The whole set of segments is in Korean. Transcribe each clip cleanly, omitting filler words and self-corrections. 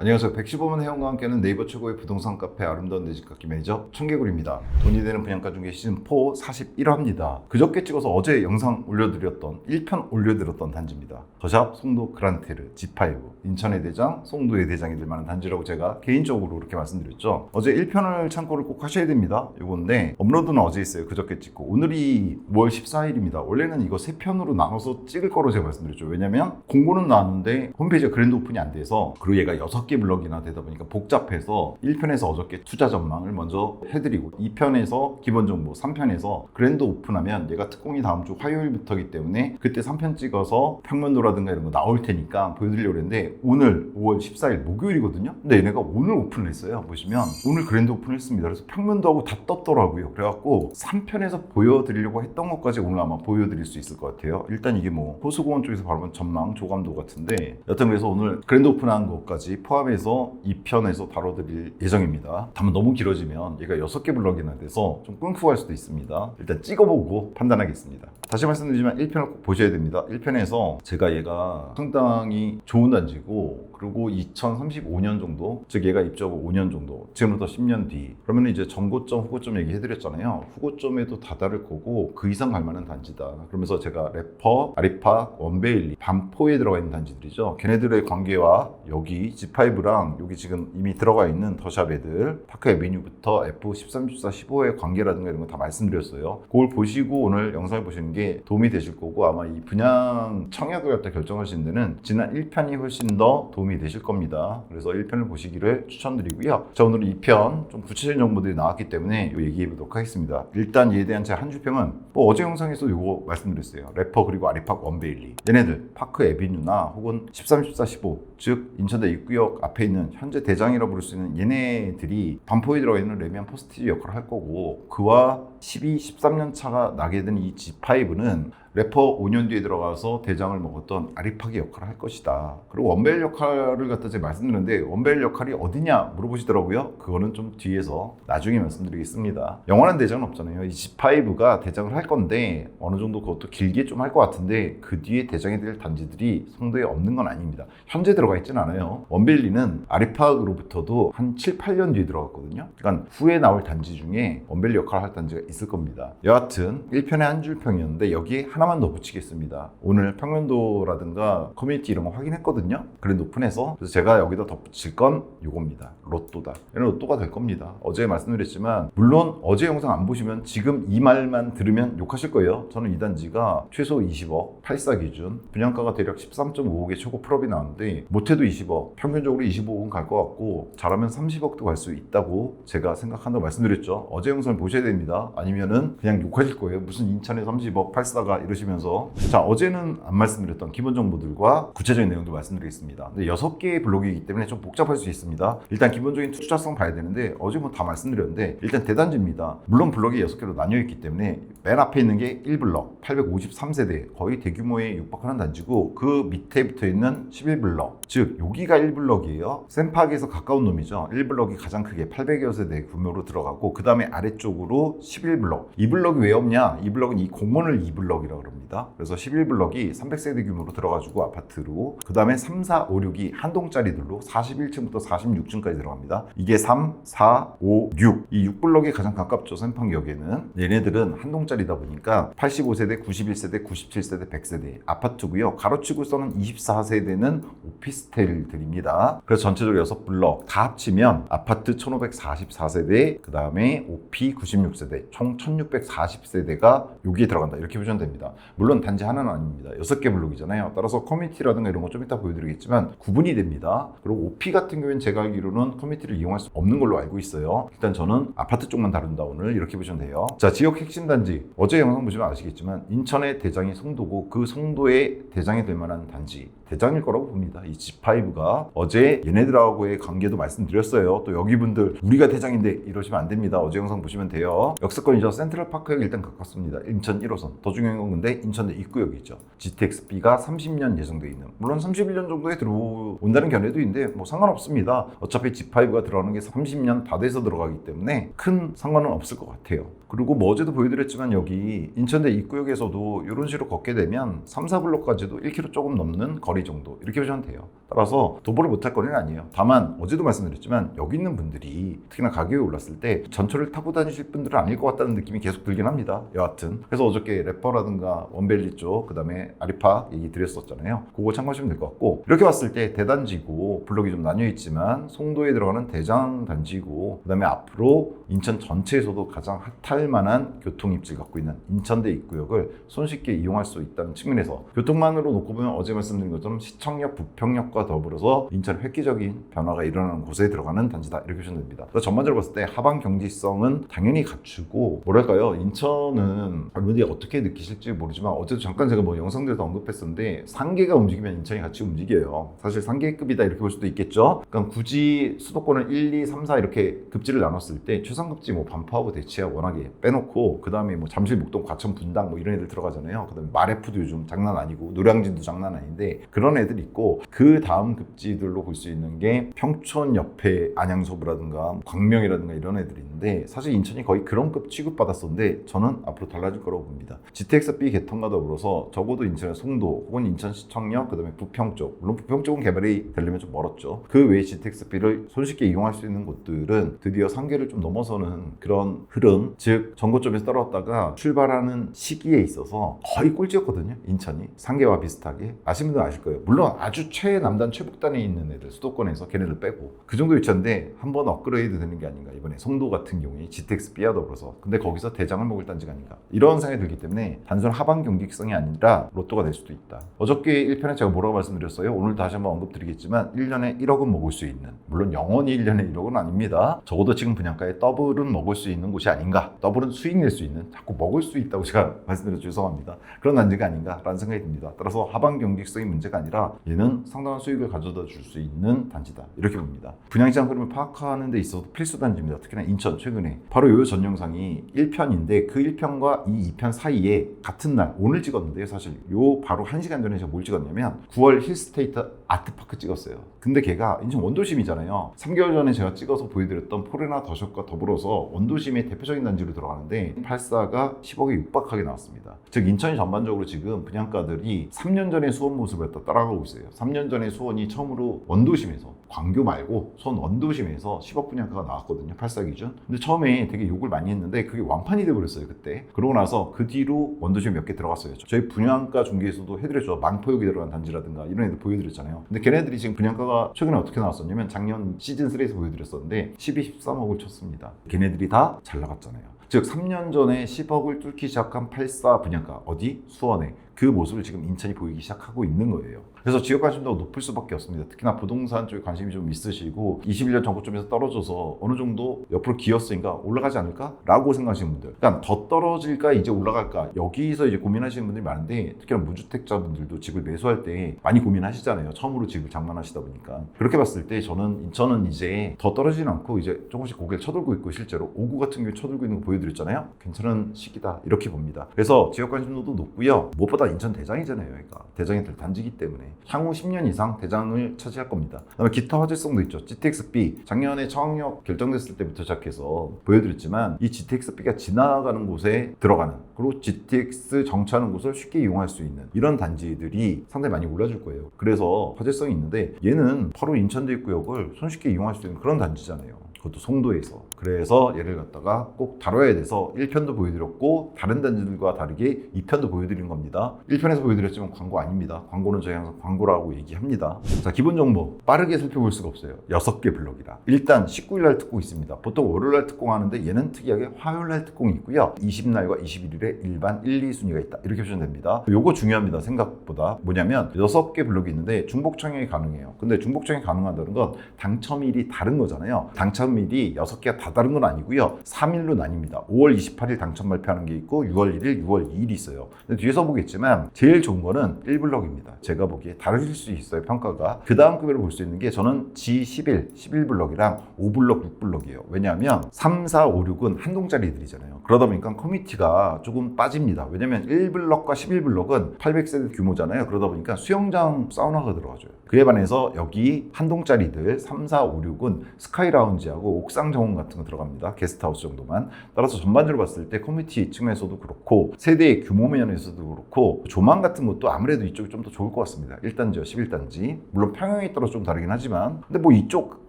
안녕하세요. 115만 회원과 함께하는 네이버 최고의 부동산 카페 아름다운 내 집 갖기 매니저 청개구리입니다. 돈이 되는 분양가 중개 시즌4 41화입니다. 그저께 찍어서 어제 영상 올려드렸던 1편 올려드렸던 단지입니다. 더샵 송도 그란테르 G5 인천의 대장 송도의 대장이 될 만한 단지라고 제가 개인적으로 그렇게 말씀드렸죠. 어제 1편을 참고를 꼭 하셔야 됩니다. 이건데 업로드는 어제 했어요. 그저께 찍고 오늘이 5월 14일입니다. 원래는 이거 3편으로 나눠서 찍을 거로 제가 말씀드렸죠. 왜냐면 공고는 나왔는데 홈페이지가 그랜드 오픈이 안 돼서, 그리고 얘가 6개 블럭이나 되다 보니까 복잡해서 1편에서 어저께 투자 전망을 먼저 해드리고 2편에서 기본 정보, 3편에서 그랜드 오픈하면 얘가 특공이 다음 주 화요일부터이기 때문에 그때 3편 찍어서 평면도라든가 이런 거 나올 테니까 보여드리려고 했는데, 오늘 5월 14일 목요일이거든요. 근데 얘네가 오늘 오픈을 했어요. 보시면 오늘 그랜드 오픈을 했습니다. 그래서 평면도하고 다 떴더라고요. 그래갖고 3편에서 보여드리려고 했던 것까지 오늘 아마 보여드릴 수 있을 것 같아요. 일단 이게 뭐 호수공원 쪽에서 바로 전망 조감도 같은데, 여튼 그래서 오늘 그랜드 오픈한 것까지 포함해서 2편에서 다뤄드릴 예정입니다. 다만 너무 길어지면 얘가 6개 블럭이나 돼서 좀 끊고 갈 수도 있습니다. 일단 찍어보고 판단하겠습니다. 다시 말씀드리지만 1편을 꼭 보셔야 됩니다. 1편에서 제가 얘가 상당히 좋은 단지고, 그리고 2035년 정도, 즉 얘가 입주하고 5년 정도, 지금부터 10년 뒤, 그러면 이제 전고점, 후고점 얘기해드렸잖아요. 후고점에도 다다를 거고 그 이상 갈 만한 단지다. 그러면서 제가 래퍼, 아리팍, 원베일리, 반포에 들어가 있는 단지들이죠. 걔네들의 관계와 여기 G5랑 여기 지금 이미 들어가 있는 더샵 애들, 파크 에비뉴부터 F 13, 14, 15의 관계라든가 이런 거 다 말씀드렸어요. 그걸 보시고 오늘 영상을 보시는 게 도움이 되실 거고, 아마 이 분양 청약을 갖다 결정하시는 데는 지난 1편이 훨씬 더 도움이 되실 겁니다. 그래서 1편을 보시기를 추천드리고요. 자, 오늘은 2편 좀 구체적인 정보들이 나왔기 때문에 얘기해 보도록 하겠습니다. 일단 얘에 대한 제 한 줄평은 뭐 어제 영상에서 이거 말씀드렸어요. 래퍼 그리고 아리팍 원베일리, 얘네들 파크 에비뉴나 혹은 13, 14, 15, 즉 인천대 입구역 앞에 있는 현재 대장이라 부를 수 있는 얘네들이 반포에 들어가 있는 레미안 포스티지 역할을 할 거고, 그와 12, 13년 차가 나게 된 이 G5는 래퍼 5년 뒤에 들어가서 대장을 먹었던 아리팍의 역할을 할 것이다. 그리고 원벨 역할을 갖다 제가 말씀드렸는데, 원벨 역할이 어디냐 물어보시더라고요. 그거는 좀 뒤에서 나중에 말씀드리겠습니다. 영원한 대장은 없잖아요. 이 G5가 대장을 할 건데 어느 정도 그것도 길게 좀 할 것 같은데, 그 뒤에 대장이 될 단지들이 송도에 없는 건 아닙니다. 현재 들어가 있지는 않아요. 원벨리는 아리팍으로부터도 한 7, 8년 뒤에 들어갔거든요. 그러니까 후에 나올 단지 중에 원벨리 역할을 할 단지가 있을 겁니다. 여하튼 1편의 한 줄 평이었는데 여기에 하나만 더 붙이겠습니다. 오늘 평면도라든가 커뮤니티 이런 거 확인했거든요. 그랜드 오픈해서. 그래서 제가 여기다 덧붙일 건 이겁니다. 로또다. 얘는 로또가 될 겁니다. 어제 말씀드렸지만, 물론 어제 영상 안 보시면 지금 이 말만 들으면 욕하실 거예요. 저는 이 단지가 최소 20억, 84 기준, 분양가가 대략 13.5억의 초고 풀업이 나오는데 못해도 20억, 평균적으로 25억은 갈 것 같고 잘하면 30억도 갈 수 있다고 제가 생각한다고 말씀드렸죠. 어제 영상을 보셔야 됩니다. 아니면은 그냥 욕하실 거예요. 무슨 인천에 30억, 84가 이러시면서. 자, 어제는 안 말씀드렸던 기본 정보들과 구체적인 내용도 말씀드리겠습니다. 근데 6개의 블록이기 때문에 좀 복잡할 수 있습니다. 일단 기본적인 투자성 봐야 되는데, 어제 뭐 다 말씀드렸는데 일단 대단지입니다. 물론 블록이 6개로 나뉘어 있기 때문에 맨 앞에 있는 게 1블럭 853세대, 거의 대규모에 육박하는 단지고, 그 밑에 붙어 있는 11블럭, 즉 여기가 1블럭이에요. 샘팍에서 가까운 놈이죠. 1블럭이 가장 크게 800여 세대 규모로 들어가고, 그 다음에 아래쪽으로 11블럭. 이 블럭이 왜 없냐? 이 블럭은 이 공원을 2블럭이라고 합니다. 그래서 11블럭이 300세대 규모로 들어가지고 아파트로, 그 다음에 3, 4, 5, 6이 한 동짜리들로 41층부터 46층까지 들어갑니다. 이게 3, 4, 5, 6. 이 6블럭이 가장 가깝죠. 샘팍역에는. 얘네들은 한 동짜리다 보니까 85세대, 91세대, 97세대, 100세대 아파트고요. 가로치고서는 24세대는 오피스텔들입니다. 그래서 전체적으로 6블럭 다 합치면 아파트 1544세대, 그 다음에 OP 96세대, 총 1640세대가 여기에 들어간다. 이렇게 보시면 됩니다. 물론 단지 하나는 아닙니다. 6개 블록이잖아요. 따라서 커뮤니티라든가 이런 거 좀 이따 보여드리겠지만 구분이 됩니다. 그리고 OP 같은 경우에는 제가 알기로는 커뮤니티를 이용할 수 없는 걸로 알고 있어요. 일단 저는 아파트 쪽만 다룬다 오늘. 이렇게 보시면 돼요. 자, 지역 핵심 단지. 어제 영상 보시면 아시겠지만 인천의 대장이 송도고, 그 송도의 대장이 될 만한 단지, 대장일 거라고 봅니다. 이 G5가. 어제 얘네들하고의 관계도 말씀드렸어요. 또 여기 분들 우리가 대장인데 이러시면 안 됩니다. 어제 영상 보시면 돼요. 역세권이죠. 센트럴파크역 일단 가깝습니다. 인천 1호선. 더 중요한 건 근데 인천대 입구역이죠. GTX-B가 30년 예정돼 있는, 물론 31년 정도에 들어온다는 견해도 있는데 뭐 상관없습니다. 어차피 G5가 들어가는 게 30년 다 돼서 들어가기 때문에 큰 상관은 없을 것 같아요. 그리고 뭐 어제도 보여드렸지만 여기 인천대 입구역에서도 이런 식으로 걷게 되면 3, 4블록까지도 1km 조금 넘는 거리 정도 이렇게 보시면 돼요. 따라서 도보를 못할 거리는 아니에요. 다만 어제도 말씀드렸지만 여기 있는 분들이 특히나 가격이 올랐을 때 전철을 타고 다니실 분들은 아닐 것 같다는 느낌이 계속 들긴 합니다. 여하튼 그래서 어저께 래퍼라든가 원밸리 쪽 그다음에 아리파 얘기 드렸었잖아요. 그거 참고하시면 될 것 같고 이렇게 봤을 때 대단지고 블록이 좀 나뉘어 있지만 송도에 들어가는 대장 단지고 그다음에 앞으로 인천 전체에서도 가장 핫할 만한 교통 입지를 갖고 있는 인천대 입구역을 손쉽게 이용할 수 있다는 측면에서 교통만으로 놓고 보면 어제 말씀드린 것처럼 시청역, 부평역과 더불어서 인천 획기적인 변화가 일어나는 곳에 들어가는 단지다 이렇게 보시면 됩니다. 그래서 전반적으로 봤을 때 하방 경지성은 당연히 갖추고 뭐랄까요, 인천은 분들이 어떻게 느끼실지 모르지만 어제도 잠깐 제가 뭐 영상들에서 언급했었는데 상계가 움직이면 인천이 같이 움직여요. 사실 상계급이다 이렇게 볼 수도 있겠죠. 그러니까 굳이 수도권을 1, 2, 3, 4 이렇게 급지를 나눴을 때 최상급지 뭐 반포하고 대치하 워낙에 빼놓고 그 다음에 뭐 잠실, 목동, 과천, 분당 뭐 이런 애들 들어가잖아요. 그 다음에 마레프도 요즘 장난 아니고 노량진도 장난 아닌데 그런 애들이 있고 그 다음 급지들로 볼 수 있는 게 평촌 옆에 안양서부라든가 광명이라든가 이런 애들이 있는데 사실 인천이 거의 그런 급 취급받았었는데 저는 앞으로 달라질 거라고 봅니다. GTX-B 개통과 더불어서 적어도 인천의 송도 혹은 인천시청역 그 다음에 부평 쪽, 물론 부평 쪽은 개발이 되려면 좀 멀었죠. 그 외에 GTX-B를 손쉽게 이용할 수 있는 곳들은 드디어 상계를 좀 넘어서는 그런 흐름, 즉 전고점에서 떨어졌다가 출발하는 시기에 있어서 거의 꼴찌였거든요. 인천이 상계와 비슷하게 아시는 분들은 아실 거예요. 물론 아주 최남단 최북단에 있는 애들 수도권에서 걔네들 빼고 그 정도 위치인데 한번 업그레이드 되는 게 아닌가. 이번에 송도 같은 경우에 GTX-B와 더불어서 근데 거기서 대장을 먹을 단지가 아닌가 이런 생각이 들기 때문에 단순 하방 경직성이 아니라 로또가 될 수도 있다. 어저께 1편에 제가 뭐라고 말씀드렸어요? 오늘 다시 한번 언급드리겠지만 1년에 1억은 먹을 수 있는, 물론 영원히 1년에 1억은 아닙니다. 적어도 지금 분양가에 더블은 먹을 수 있는 곳이 아닌가, 더블은 수익 낼 수 있는, 자꾸 먹을 수 있다고 제가 말씀드려서 죄송합니다. 그런 단지가 아닌가라는 생각이 듭니다. 따라서 하방 경직성이 문제가 아니라 얘는 상당한 수익을 가져다 줄 수 있는 단지다 이렇게 봅니다. 분양시장 흐름을 파악하는 데 있어서 필수 단지입니다. 특히나 인천 최근에 바로 요 전 영상이 1편인데 그 1편과 이 2편 사이에 같은 날 오늘 찍었는데요. 사실 요 바로 1시간 전에 제가 뭘 찍었냐면 9월 힐스테이트 아트파크 찍었어요. 근데 걔가 인천 원도심이잖아요. 3개월 전에 제가 찍어서 보여드렸던 포레나 더숍과 더불어서 원도심의 대표적인 단지로 들어가는데 84가 10억에 육박하게 나왔습니다. 즉 인천이 전반적으로 지금 분양가들이 3년 전의 수원 모습을 따라가고 있어요. 3년 전에 수원이 처음으로 원도심에서, 광교 말고 수원 원도심에서 10억 분양가가 나왔거든요. 84 기준. 근데 처음에 되게 욕을 많이 했는데 그게 완판이 돼버렸어요. 그때. 그러고 나서 그 뒤로 원도심 몇 개 들어갔어요. 저희 분양가 중개에서도 해드렸죠. 망포역이 들어간 단지라든가 이런 애들 보여드렸잖아요. 근데 걔네들이 지금 분양가가 최근에 어떻게 나왔었냐면 작년 시즌3에서 보여드렸었는데 12, 13억을 쳤습니다. 걔네들이 다 잘 나갔잖아요. 즉 3년 전에 10억을 뚫기 시작한 84 분양가 어디? 수원에. 그 모습을 지금 인천이 보이기 시작하고 있는 거예요. 그래서 지역 관심도가 높을 수밖에 없습니다. 특히나 부동산 쪽에 관심이 좀 있으시고 21년 전고점에서 떨어져서 어느 정도 옆으로 기었으니까 올라가지 않을까? 라고 생각하시는 분들, 그러니까 더 떨어질까 이제 올라갈까 여기서 이제 고민하시는 분들이 많은데 특히나 무주택자분들도 집을 매수할 때 많이 고민하시잖아요. 처음으로 집을 장만하시다 보니까. 그렇게 봤을 때 인천은 이제 더 떨어지진 않고 이제 조금씩 고개를 쳐들고 있고 실제로 5구 같은 경우에 쳐들고 있는 거 보여드렸잖아요. 괜찮은 시기다 이렇게 봅니다. 그래서 지역 관심도도 높고요. 무엇보다 인천 대장이잖아요. 그러니까 대장이 될 단지이기 때문에 향후 10년 이상 대장을 차지할 겁니다. 그다음에 기타 화제성도 있죠. GTX-B 작년에 청약 결정됐을 때부터 시작해서 보여드렸지만 이 GTX-B가 지나가는 곳에 들어가는, 그리고 GTX 정차하는 곳을 쉽게 이용할 수 있는 이런 단지들이 상당히 많이 올라줄 거예요. 그래서 화제성이 있는데 얘는 바로 인천대 입구역을 손쉽게 이용할 수 있는 그런 단지잖아요. 그것도 송도에서. 그래서 얘를 갖다가 꼭 다뤄야 돼서 1편도 보여드렸고 다른 단지들과 다르게 2편도 보여드린 겁니다. 1편에서 보여드렸지만 광고 아닙니다. 광고는 저희 항상 광고라고 얘기합니다. 자, 기본 정보 빠르게 살펴볼 수가 없어요. 6개 블록이라. 일단 19일날 특공 있습니다. 보통 월요일날 특공하는데 얘는 특이하게 화요일날 특공이 있고요. 20날과 21일에 일반 1, 2순위가 있다. 이렇게 보시면 됩니다. 요거 중요합니다. 생각보다. 뭐냐면 6개 블록이 있는데 중복 청약이 가능해요. 근데 중복 청약이 가능하다는 건 당첨일이 다른 거잖아요. 당첨일이 6개가 다 다른 건 아니고요. 3일로 나뉩니다. 5월 28일 당첨 발표하는 게 있고 6월 1일, 6월 2일이 있어요. 근데 뒤에서 보겠지만 제일 좋은 거는 1블럭입니다. 제가 보기에 다르실 수 있어요. 평가가. 그 다음 급여를 볼 수 있는 게 저는 G11, 11블럭이랑 5블럭, 6블럭이에요. 왜냐하면 3, 4, 5, 6은 한동짜리들이잖아요. 그러다 보니까 커뮤니티가 조금 빠집니다. 왜냐면 1블럭과 11블럭은 800세대 규모잖아요. 그러다 보니까 수영장 사우나가 들어가줘요. 그에 반해서 여기 한 동짜리들 3, 4, 5, 6은 스카이 라운지하고 옥상 정원 같은 거 들어갑니다. 게스트하우스 정도만. 따라서 전반적으로 봤을 때 커뮤니티 측면에서도 그렇고 세대의 규모 면에서도 그렇고 조망 같은 것도 아무래도 이쪽이 좀 더 좋을 것 같습니다. 1단지와 11단지. 물론 평형에 따라 좀 다르긴 하지만 근데 뭐 이쪽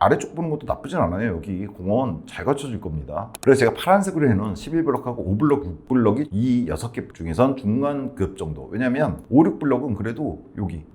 아래쪽 보는 것도 나쁘진 않아요. 여기 공원 잘 갖춰질 겁니다. 그래서 제가 파란색으로 해놓은 11블럭하고 5블럭, 6블럭이 이 6개 중에선 중간급 정도. 왜냐면 5, 6블럭은 그래도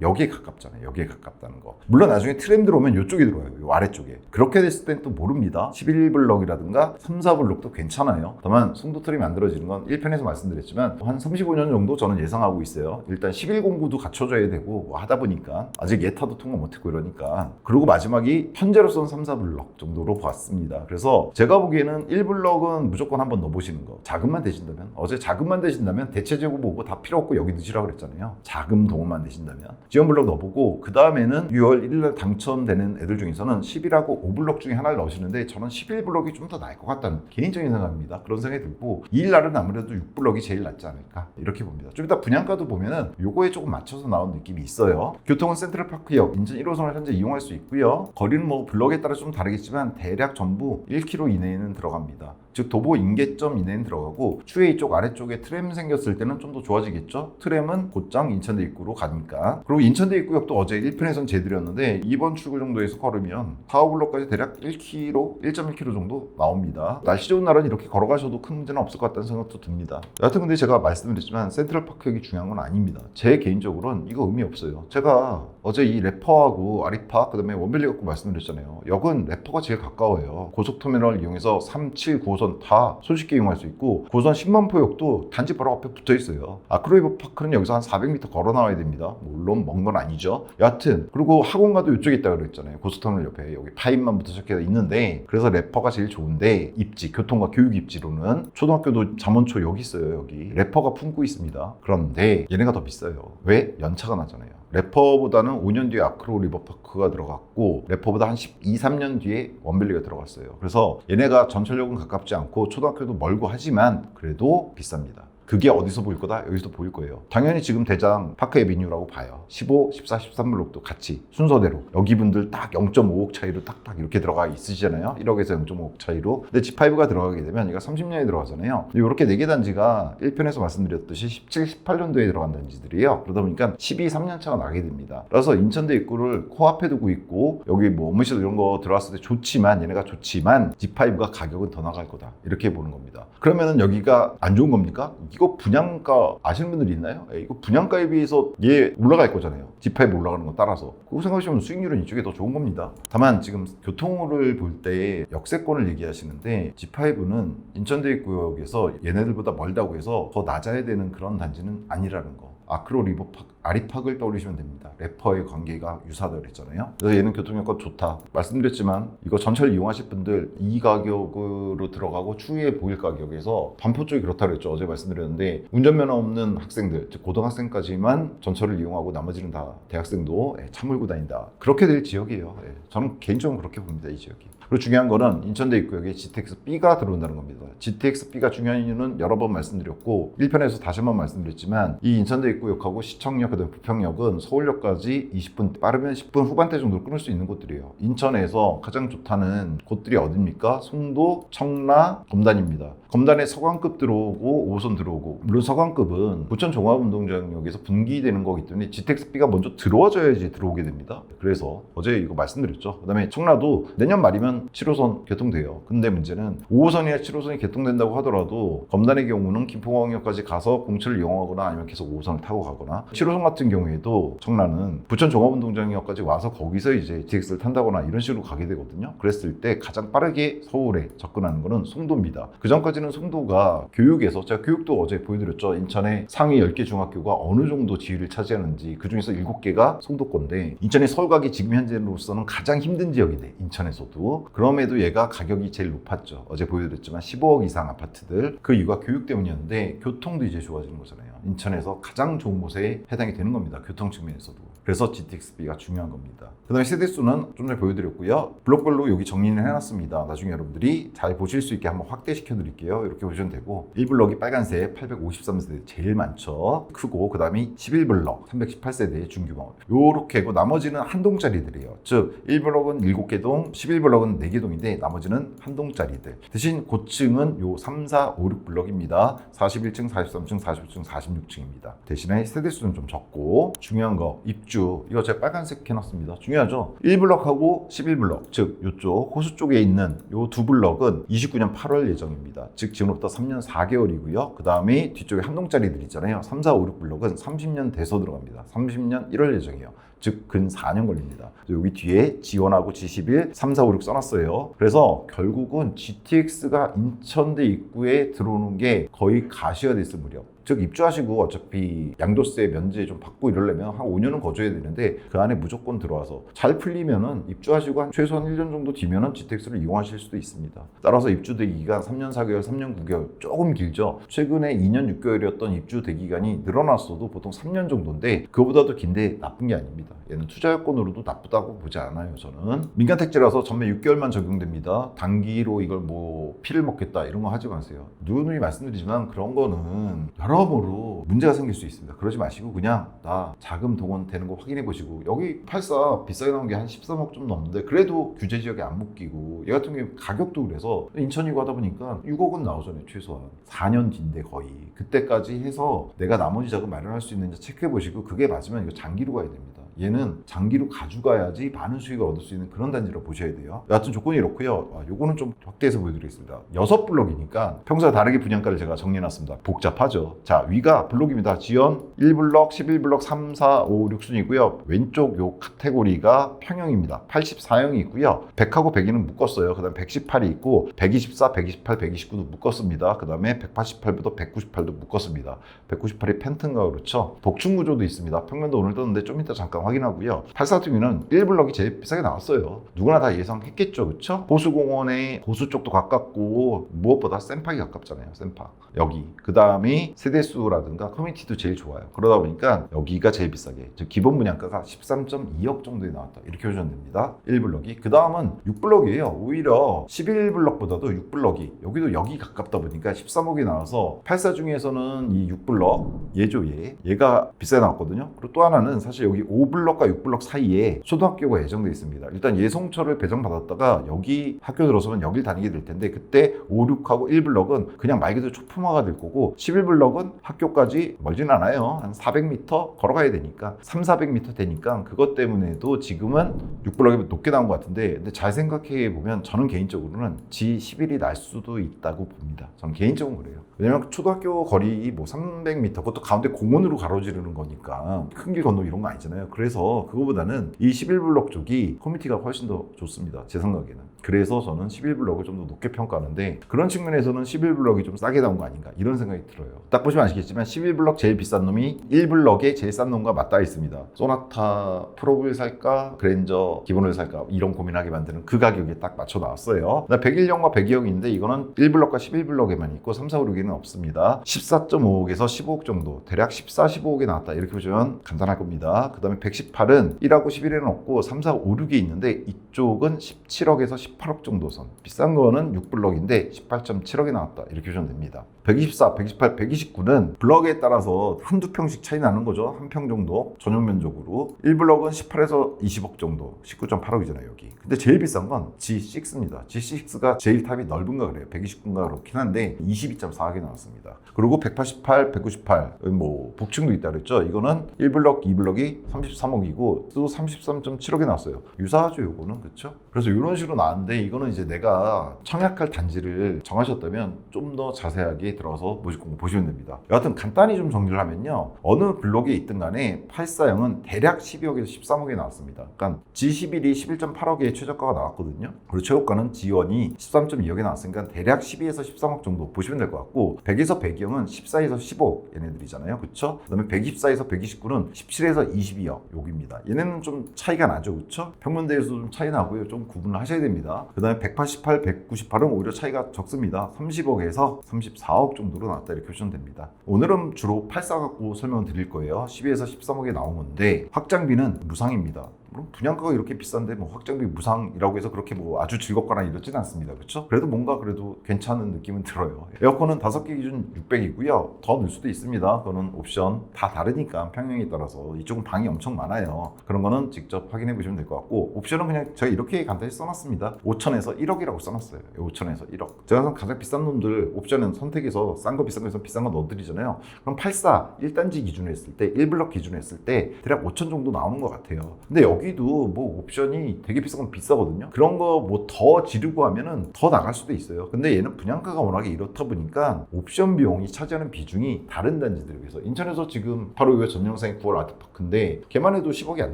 여기에 가깝잖아요. 여기에 가깝다는 거. 물론 나중에 트램 들어오면 이쪽에 들어와요. 요 아래쪽에. 그렇게 됐을 땐 또 모릅니다. 11블럭이라든가 3, 4블럭도 괜찮아요. 다만 송도 트램이 만들어지는 건 1편에서 말씀드렸지만 한 35년 정도 저는 예상하고 있어요. 일단 11공구도 갖춰져야 되고 뭐 하다 보니까 아직 예타도 통과 못했고 이러니까. 그리고 마지막이 현재로서는 3, 4블럭 정도로 봤습니다. 그래서 제가 보기에는 1블럭은 무조건 한번 넣어보시는 거. 자금만 되신다면, 어제 자금만 되신다면 대체재고 뭐고 다 필요 없고 여기 넣으시라고 그랬잖아요. 자금 동원만 되신다면 지원블럭 넣어보고 그 다음에는 6월 1일날 당첨되는 애들 중에서는 10이라고 5블럭 중에 하나를 넣으시는데 저는 11블럭이 좀 더 나을 것 같다는 개인적인 생각입니다. 그런 생각이 들고 2일날은 아무래도 6블럭이 제일 낫지 않을까 이렇게 봅니다. 좀 이따 분양가도 보면은 요거에 조금 맞춰서 나온 느낌이 있어요. 교통은 센트럴파크역 인천 1호선을 현재 이용할 수 있고요. 거리는 뭐 블럭에 따라 좀 다르겠지만 대략 전부 1km 이내에는 들어갑니다. 즉 도보 인계점 이내는 들어가고 추후에 이쪽 아래쪽에 트램 생겼을 때는 좀 더 좋아지겠죠. 트램은 곧장 인천대 입구로 가니까. 그리고 인천대 입구역도 어제 1편에선 제들이었는데 이번 출구 정도에서 걸으면 4, 5블럭까지 대략 1km, 1.1km 정도 나옵니다. 날씨 좋은 날은 이렇게 걸어가셔도 큰 문제는 없을 것 같다는 생각도 듭니다. 여하튼 근데 제가 말씀드렸지만 센트럴파크역이 중요한 건 아닙니다. 제 개인적으로는 이거 의미 없어요. 제가 어제 이 래퍼하고 아리파 그다음에 원밸리 갖고 말씀드렸잖아요. 역은 래퍼가 제일 가까워요. 고속터미널을 이용해서 3, 7, 9호선 다 손쉽게 이용할 수 있고 9호선 10만포역도 단지 바로 앞에 붙어 있어요. 아크로리버파크는 여기서 한 400m 걸어 나와야 됩니다. 물론 먼 건 아니죠. 여하튼 그리고 학원가도 이쪽에 있다고 그랬잖아요. 고속터미널 옆에 여기 파인만부터 시작해서 있는데 그래서 래퍼가 제일 좋은데 입지, 교통과 교육 입지로는 초등학교도 잠원초 여기 있어요. 여기 래퍼가 품고 있습니다. 그런데 얘네가 더 비싸요. 왜? 연차가 나잖아요. 래퍼보다는 5년 뒤에 아크로 리버파크가 들어갔고 래퍼보다 한 12, 3년 뒤에 원밸리가 들어갔어요. 그래서 얘네가 전철역은 가깝지 않고 초등학교도 멀고 하지만 그래도 비쌉니다. 그게 어디서 보일 거다? 여기서 보일 거예요. 당연히 지금 대장 파크 에비뉴라고 봐요. 15, 14, 13블록도 같이 순서대로 여기 분들 딱 0.5억 차이로 딱딱 이렇게 들어가 있으시잖아요. 1억에서 0.5억 차이로. 근데 G5가 들어가게 되면 얘가 30년에 들어가잖아요. 이렇게 4개 단지가 1편에서 말씀드렸듯이 17, 18년도에 들어간 단지들이에요. 그러다 보니까 12, 3년 차가 나게 됩니다. 그래서 인천대 입구를 코앞에 두고 있고 여기 뭐 업무실 이런 거 들어왔을 때 좋지만 얘네가 좋지만 G5가 가격은 더 나갈 거다. 이렇게 보는 겁니다. 그러면은 여기가 안 좋은 겁니까? 이거 분양가 아시는 분들 있나요? 이거 분양가에 비해서 얘 올라갈 거잖아요. G5 올라가는 거 따라서. 그거 생각하시면 수익률은 이쪽이 더 좋은 겁니다. 다만 지금 교통을 볼 때 역세권을 얘기하시는데 G5는 인천대 입구역에서 얘네들보다 멀다고 해서 더 낮아야 되는 그런 단지는 아니라는 거. 아크로 리버파크, 아리팍을 떠올리시면 됩니다. 래퍼의 관계가 유사하다고 그랬잖아요. 그래서 얘는 교통효과 좋다. 말씀드렸지만 이거 전철 이용하실 분들 이 가격으로 들어가고 추후에 보일 가격에서 반포 쪽이 그렇다고 그랬죠. 어제 말씀드렸는데 운전면허 없는 학생들, 즉 고등학생까지만 전철을 이용하고 나머지는 다 대학생도 차 몰고 다닌다. 그렇게 될 지역이에요. 저는 개인적으로 그렇게 봅니다. 이 지역이. 그리고 중요한 거는 인천대 입구역에 GTX-B가 들어온다는 겁니다. GTX-B가 중요한 이유는 여러 번 말씀드렸고 1편에서 다시 한번 말씀드렸지만 이 인천대 입구역하고 시청역, 그다음에 부평역은 서울역까지 20분, 빠르면 10분 후반대 정도로 끊을 수 있는 곳들이에요. 인천에서 가장 좋다는 곳들이 어딥니까? 송도, 청라, 검단입니다. 검단에 서강급 들어오고 5호선 들어오고 물론 서강급은 부천 종합운동장역에서 분기되는 거기 때문에 GTX-B가 먼저 들어와줘야지 들어오게 됩니다. 그래서 어제 이거 말씀드렸죠. 그 다음에 청라도 내년 말이면 7호선 개통돼요. 근데 문제는 5호선이나 7호선이 개통된다고 하더라도 검단의 경우는 김포공항역까지 가서 공철을 이용하거나 아니면 계속 5호선을 타고 가거나 7호선 같은 경우에도 청라는 부천 종합운동장역까지 와서 거기서 이제 GTX를 탄다거나 이런 식으로 가게 되거든요. 그랬을 때 가장 빠르게 서울에 접근하는 거는 송도입니다. 그 전까지는 송도가 교육에서 제가 교육도 어제 보여드렸죠. 인천의 상위 10개 중학교가 어느 정도 지위를 차지하는지 그 중에서 7개가 송도권데 인천의 서울 가기 지금 현재로서는 가장 힘든 지역이네. 인천에서도. 그럼에도 얘가 가격이 제일 높았죠. 어제 보여드렸지만 15억 이상 아파트들. 그 이유가 교육 때문이었는데 교통도 이제 좋아지는 거잖아요. 인천에서 가장 좋은 곳에 해당이 되는 겁니다. 교통 측면에서도. 그래서 GTX-B가 중요한 겁니다. 그 다음에 세대수는 좀 전에 보여드렸고요. 블록별로 여기 정리를 해놨습니다. 나중에 여러분들이 잘 보실 수 있게 한번 확대시켜 드릴게요. 이렇게 보시면 되고 1블럭이 빨간색 853세대 제일 많죠. 크고 그 다음에 11블럭 318세대 중규모 요렇게고 나머지는 한동짜리들이에요. 즉 1블럭은 7개 동, 11블럭은 4개 동인데 나머지는 한동짜리들. 대신 고층은 요 3, 4, 5, 6블럭입니다. 41층, 43층, 45층, 46층입니다. 대신에 세대수는 좀 적고 중요한 거 입주 이거 제가 빨간색 해놨습니다. 중요하죠. 1블럭하고 11블럭 즉 이쪽 호수 쪽에 있는 요 두 블럭은 29년 8월 예정입니다. 즉 지금부터 3년 4개월이고요. 그 다음에 뒤쪽에 한동짜리들 있잖아요. 3, 4, 5, 6블럭은 30년 돼서 들어갑니다. 30년 1월 예정이에요. 즉 근 4년 걸립니다. 여기 뒤에 지원하고 G11, 3, 4, 5, 6 써놨어요. 그래서 결국은 GTX가 인천대 입구에 들어오는 게 거의 가시화됐을 무렵. 즉 입주하시고 어차피 양도세 면제 좀 받고 이러려면 한 5년은 거주해야 되는데 그 안에 무조건 들어와서 잘 풀리면은 입주하시고 한 최소한 1년 정도 뒤면은 GTX를 이용하실 수도 있습니다. 따라서 입주 대기기간 3년 4개월, 3년 9개월 조금 길죠. 최근에 2년 6개월이었던 입주 대기간이 늘어났어도 보통 3년 정도인데 그거보다도 긴데 나쁜 게 아닙니다. 얘는 투자 여건으로도 나쁘다고 보지 않아요. 저는 민간 택지라서 전매 6개월만 적용됩니다. 단기로 이걸 뭐 피를 먹겠다 이런 거 하지 마세요. 누누이 말씀드리지만 그런 거는 여러모로 문제가 생길 수 있습니다. 그러지 마시고 그냥 나 자금 동원 되는 거 확인해 보시고 여기 84 비싸게 나온 게 한 13억 좀 넘는데 그래도 규제 지역에 안 묶이고 얘 같은 경우 가격도 그래서 인천이고 하다 보니까 6억은 나오잖아요. 최소한 4년 뒤인데 거의 그때까지 해서 내가 나머지 자금 마련할 수 있는지 체크해 보시고 그게 맞으면 이거 장기로 가야 됩니다. 얘는 장기로 가져가야지 많은 수익을 얻을 수 있는 그런 단지로 보셔야 돼요. 여하튼 조건이 이렇고요. 요거는 좀 확대해서 보여드리겠습니다. 6블럭이니까 평소와 다르게 분양가를 제가 정리해놨습니다. 복잡하죠. 자, 위가 블록입니다. 지연 1블럭, 11블럭, 3, 4, 5, 6순이고요. 왼쪽 요 카테고리가 평형입니다. 84형이 있고요. 100하고 102는 묶었어요. 그 다음에 118이 있고 124, 128, 129도 묶었습니다. 그 다음에 188부터 198도 묶었습니다. 198이 펜트인가 그렇죠. 복층 구조도 있습니다. 평면도 오늘 떴는데 좀 이따 잠깐 확인하고요. 84등위는 1블럭이 제일 비싸게 나왔어요. 누구나 다 예상했겠죠. 그렇죠? 호수공원에 호수 쪽도 가깝고 무엇보다 샘팍이 가깝잖아요. 샘팍. 여기. 그 다음에 세대수라든가 커뮤니티도 제일 좋아요. 그러다 보니까 여기가 제일 비싸게. 즉 기본 분양가가 13.2억 정도에 나왔다. 이렇게 보시면 됩니다. 1블럭이. 그 다음은 6블럭이에요. 오히려 11블럭보다도 6블럭이 여기도 여기 가깝다 보니까 13억이 나와서 84 중에서는 이 6블럭 얘죠. 얘가 비싸게 나왔거든요. 그리고 또 하나는 사실 여기 5블럭과 6블럭 사이에 초등학교가 예정되어 있습니다. 일단 예송초를 배정받았다가 여기 학교 들어서면 여길 다니게 될 텐데 그때 5, 6하고 1블럭은 그냥 말 그대로 초품화가 될 거고 11블럭은 학교까지 멀진 않아요. 한 400m 걸어가야 되니까 3, 400m 되니까 그것 때문에도 지금은 6블럭이 높게 나온 것 같은데 근데 잘 생각해 보면 저는 개인적으로는 G11이 날 수도 있다고 봅니다. 저는 개인적으로 그래요. 왜냐면 초등학교 거리 뭐 300m 그것도 가운데 공원으로 가로지르는 거니까 큰 길 건너 이런 거 아니잖아요. 그래서 그거보다는 이 11블럭 쪽이 커뮤니티가 훨씬 더 좋습니다. 제 생각에는. 그래서 저는 11블럭을 좀 더 높게 평가하는데 그런 측면에서는 11블럭이 좀 싸게 나온 거 아닌가 이런 생각이 들어요. 딱 보시면 아시겠지만 11블럭 제일 비싼 놈이 1블럭에 제일 싼 놈과 맞닿아 있습니다. 소나타 프로를 살까 그랜저 기본을 살까 이런 고민하게 만드는 그 가격에 딱 맞춰 나왔어요. 101억과 102억인데 이거는 1블럭과 11블럭에만 있고 3, 4, 5, 6에는 없습니다. 14.5억에서 15억 정도 대략 14, 15억에 나왔다 이렇게 보시면 간단할 겁니다. 그 다음에 118은 1하고 11에는 없고 3, 4, 5, 6에 있는데 이쪽은 17억에서 18억 정도 선. 비싼 거는 6블럭인데 18.7억에 나왔다 이렇게 보시면 됩니다. 124, 128, 129는 블럭에 따라서 한두 평씩 차이 나는 거죠. 한 평 정도 전용 면적으로 1블럭은 18에서 20억 정도 19.8억이잖아요 여기. 근데 제일 비싼 건 G6입니다. G6가 제일 탑이 넓은가 그래요. 129인가 그렇긴 한데 22.4억에 나왔습니다. 그리고 188, 198 뭐 복층도 있다 그랬죠. 이거는 1블럭, 2블럭이 33억이고 또 33.7억에 나왔어요. 유사하죠 요거는. 그렇죠? 그래서 이런 식으로 나왔는데 이거는 이제 내가 청약할 단지를 정하셨다면 좀 더 자세하게 들어서 보시면 됩니다. 여하튼 간단히 좀 정리를 하면요. 어느 블록에 있든 간에 84형은 대략 12억에서 13억에 나왔습니다. 그러니까 G11이 11.8억에 최저가가 나왔거든요. 그리고 최고가는 G1이 13.2억에 나왔으니까 대략 12에서 13억 정도 보시면 될 것 같고 100에서 102형은 14에서 15억 얘네들이잖아요. 그렇죠? 그다음에 124에서 129는 17에서 22억 여기입니다. 얘네는 좀 차이가 나죠. 그렇죠? 평면대에서 좀 차이 나고요. 좀 구분을 하셔야 됩니다. 그다음에 188, 198은 오히려 차이가 적습니다. 30억에서 34억 4억 정도로 나왔다 이렇게 보시면 됩니다. 오늘은 주로 84 갖고 설명을 드릴 거예요. 12에서 13억에 나온 건데 확장비는 무상입니다. 물론 분양가가 이렇게 비싼데 뭐 확장비 무상이라고 해서 그렇게 뭐 아주 즐겁거나 이러진 않습니다. 그렇죠? 그래도 뭔가 그래도 괜찮은 느낌은 들어요. 에어컨은 5개 기준 600이고요. 더 넣을 수도 있습니다. 그거는 옵션 다 다르니까 평형에 따라서 이쪽은 방이 엄청 많아요. 그런 거는 직접 확인해 보시면 될 것 같고 옵션은 그냥 제가 이렇게 간단히 써놨습니다. 5천에서 1억이라고 써놨어요. 5천에서 1억. 제가 가장 비싼 놈들 옵션은 선택해서 싼 거 비싼 거에서 비싼 거 넣어드리잖아요. 그럼 84 1단지 기준으로 했을 때 1블럭 기준으로 했을 때 대략 5천 정도 나오는 것 같아요. 근데 여기도 뭐 옵션이 되게 비싼 건 비싸거든요. 그런 거 뭐 더 지르고 하면은 더 나갈 수도 있어요. 근데 얘는 분양가가 워낙에 이렇다 보니까 옵션 비용이 차지하는 비중이 다른 단지들에 비해서 인천에서 지금 바로 이거 전 영상이 9월 아트파크인데 걔만 해도 10억이 안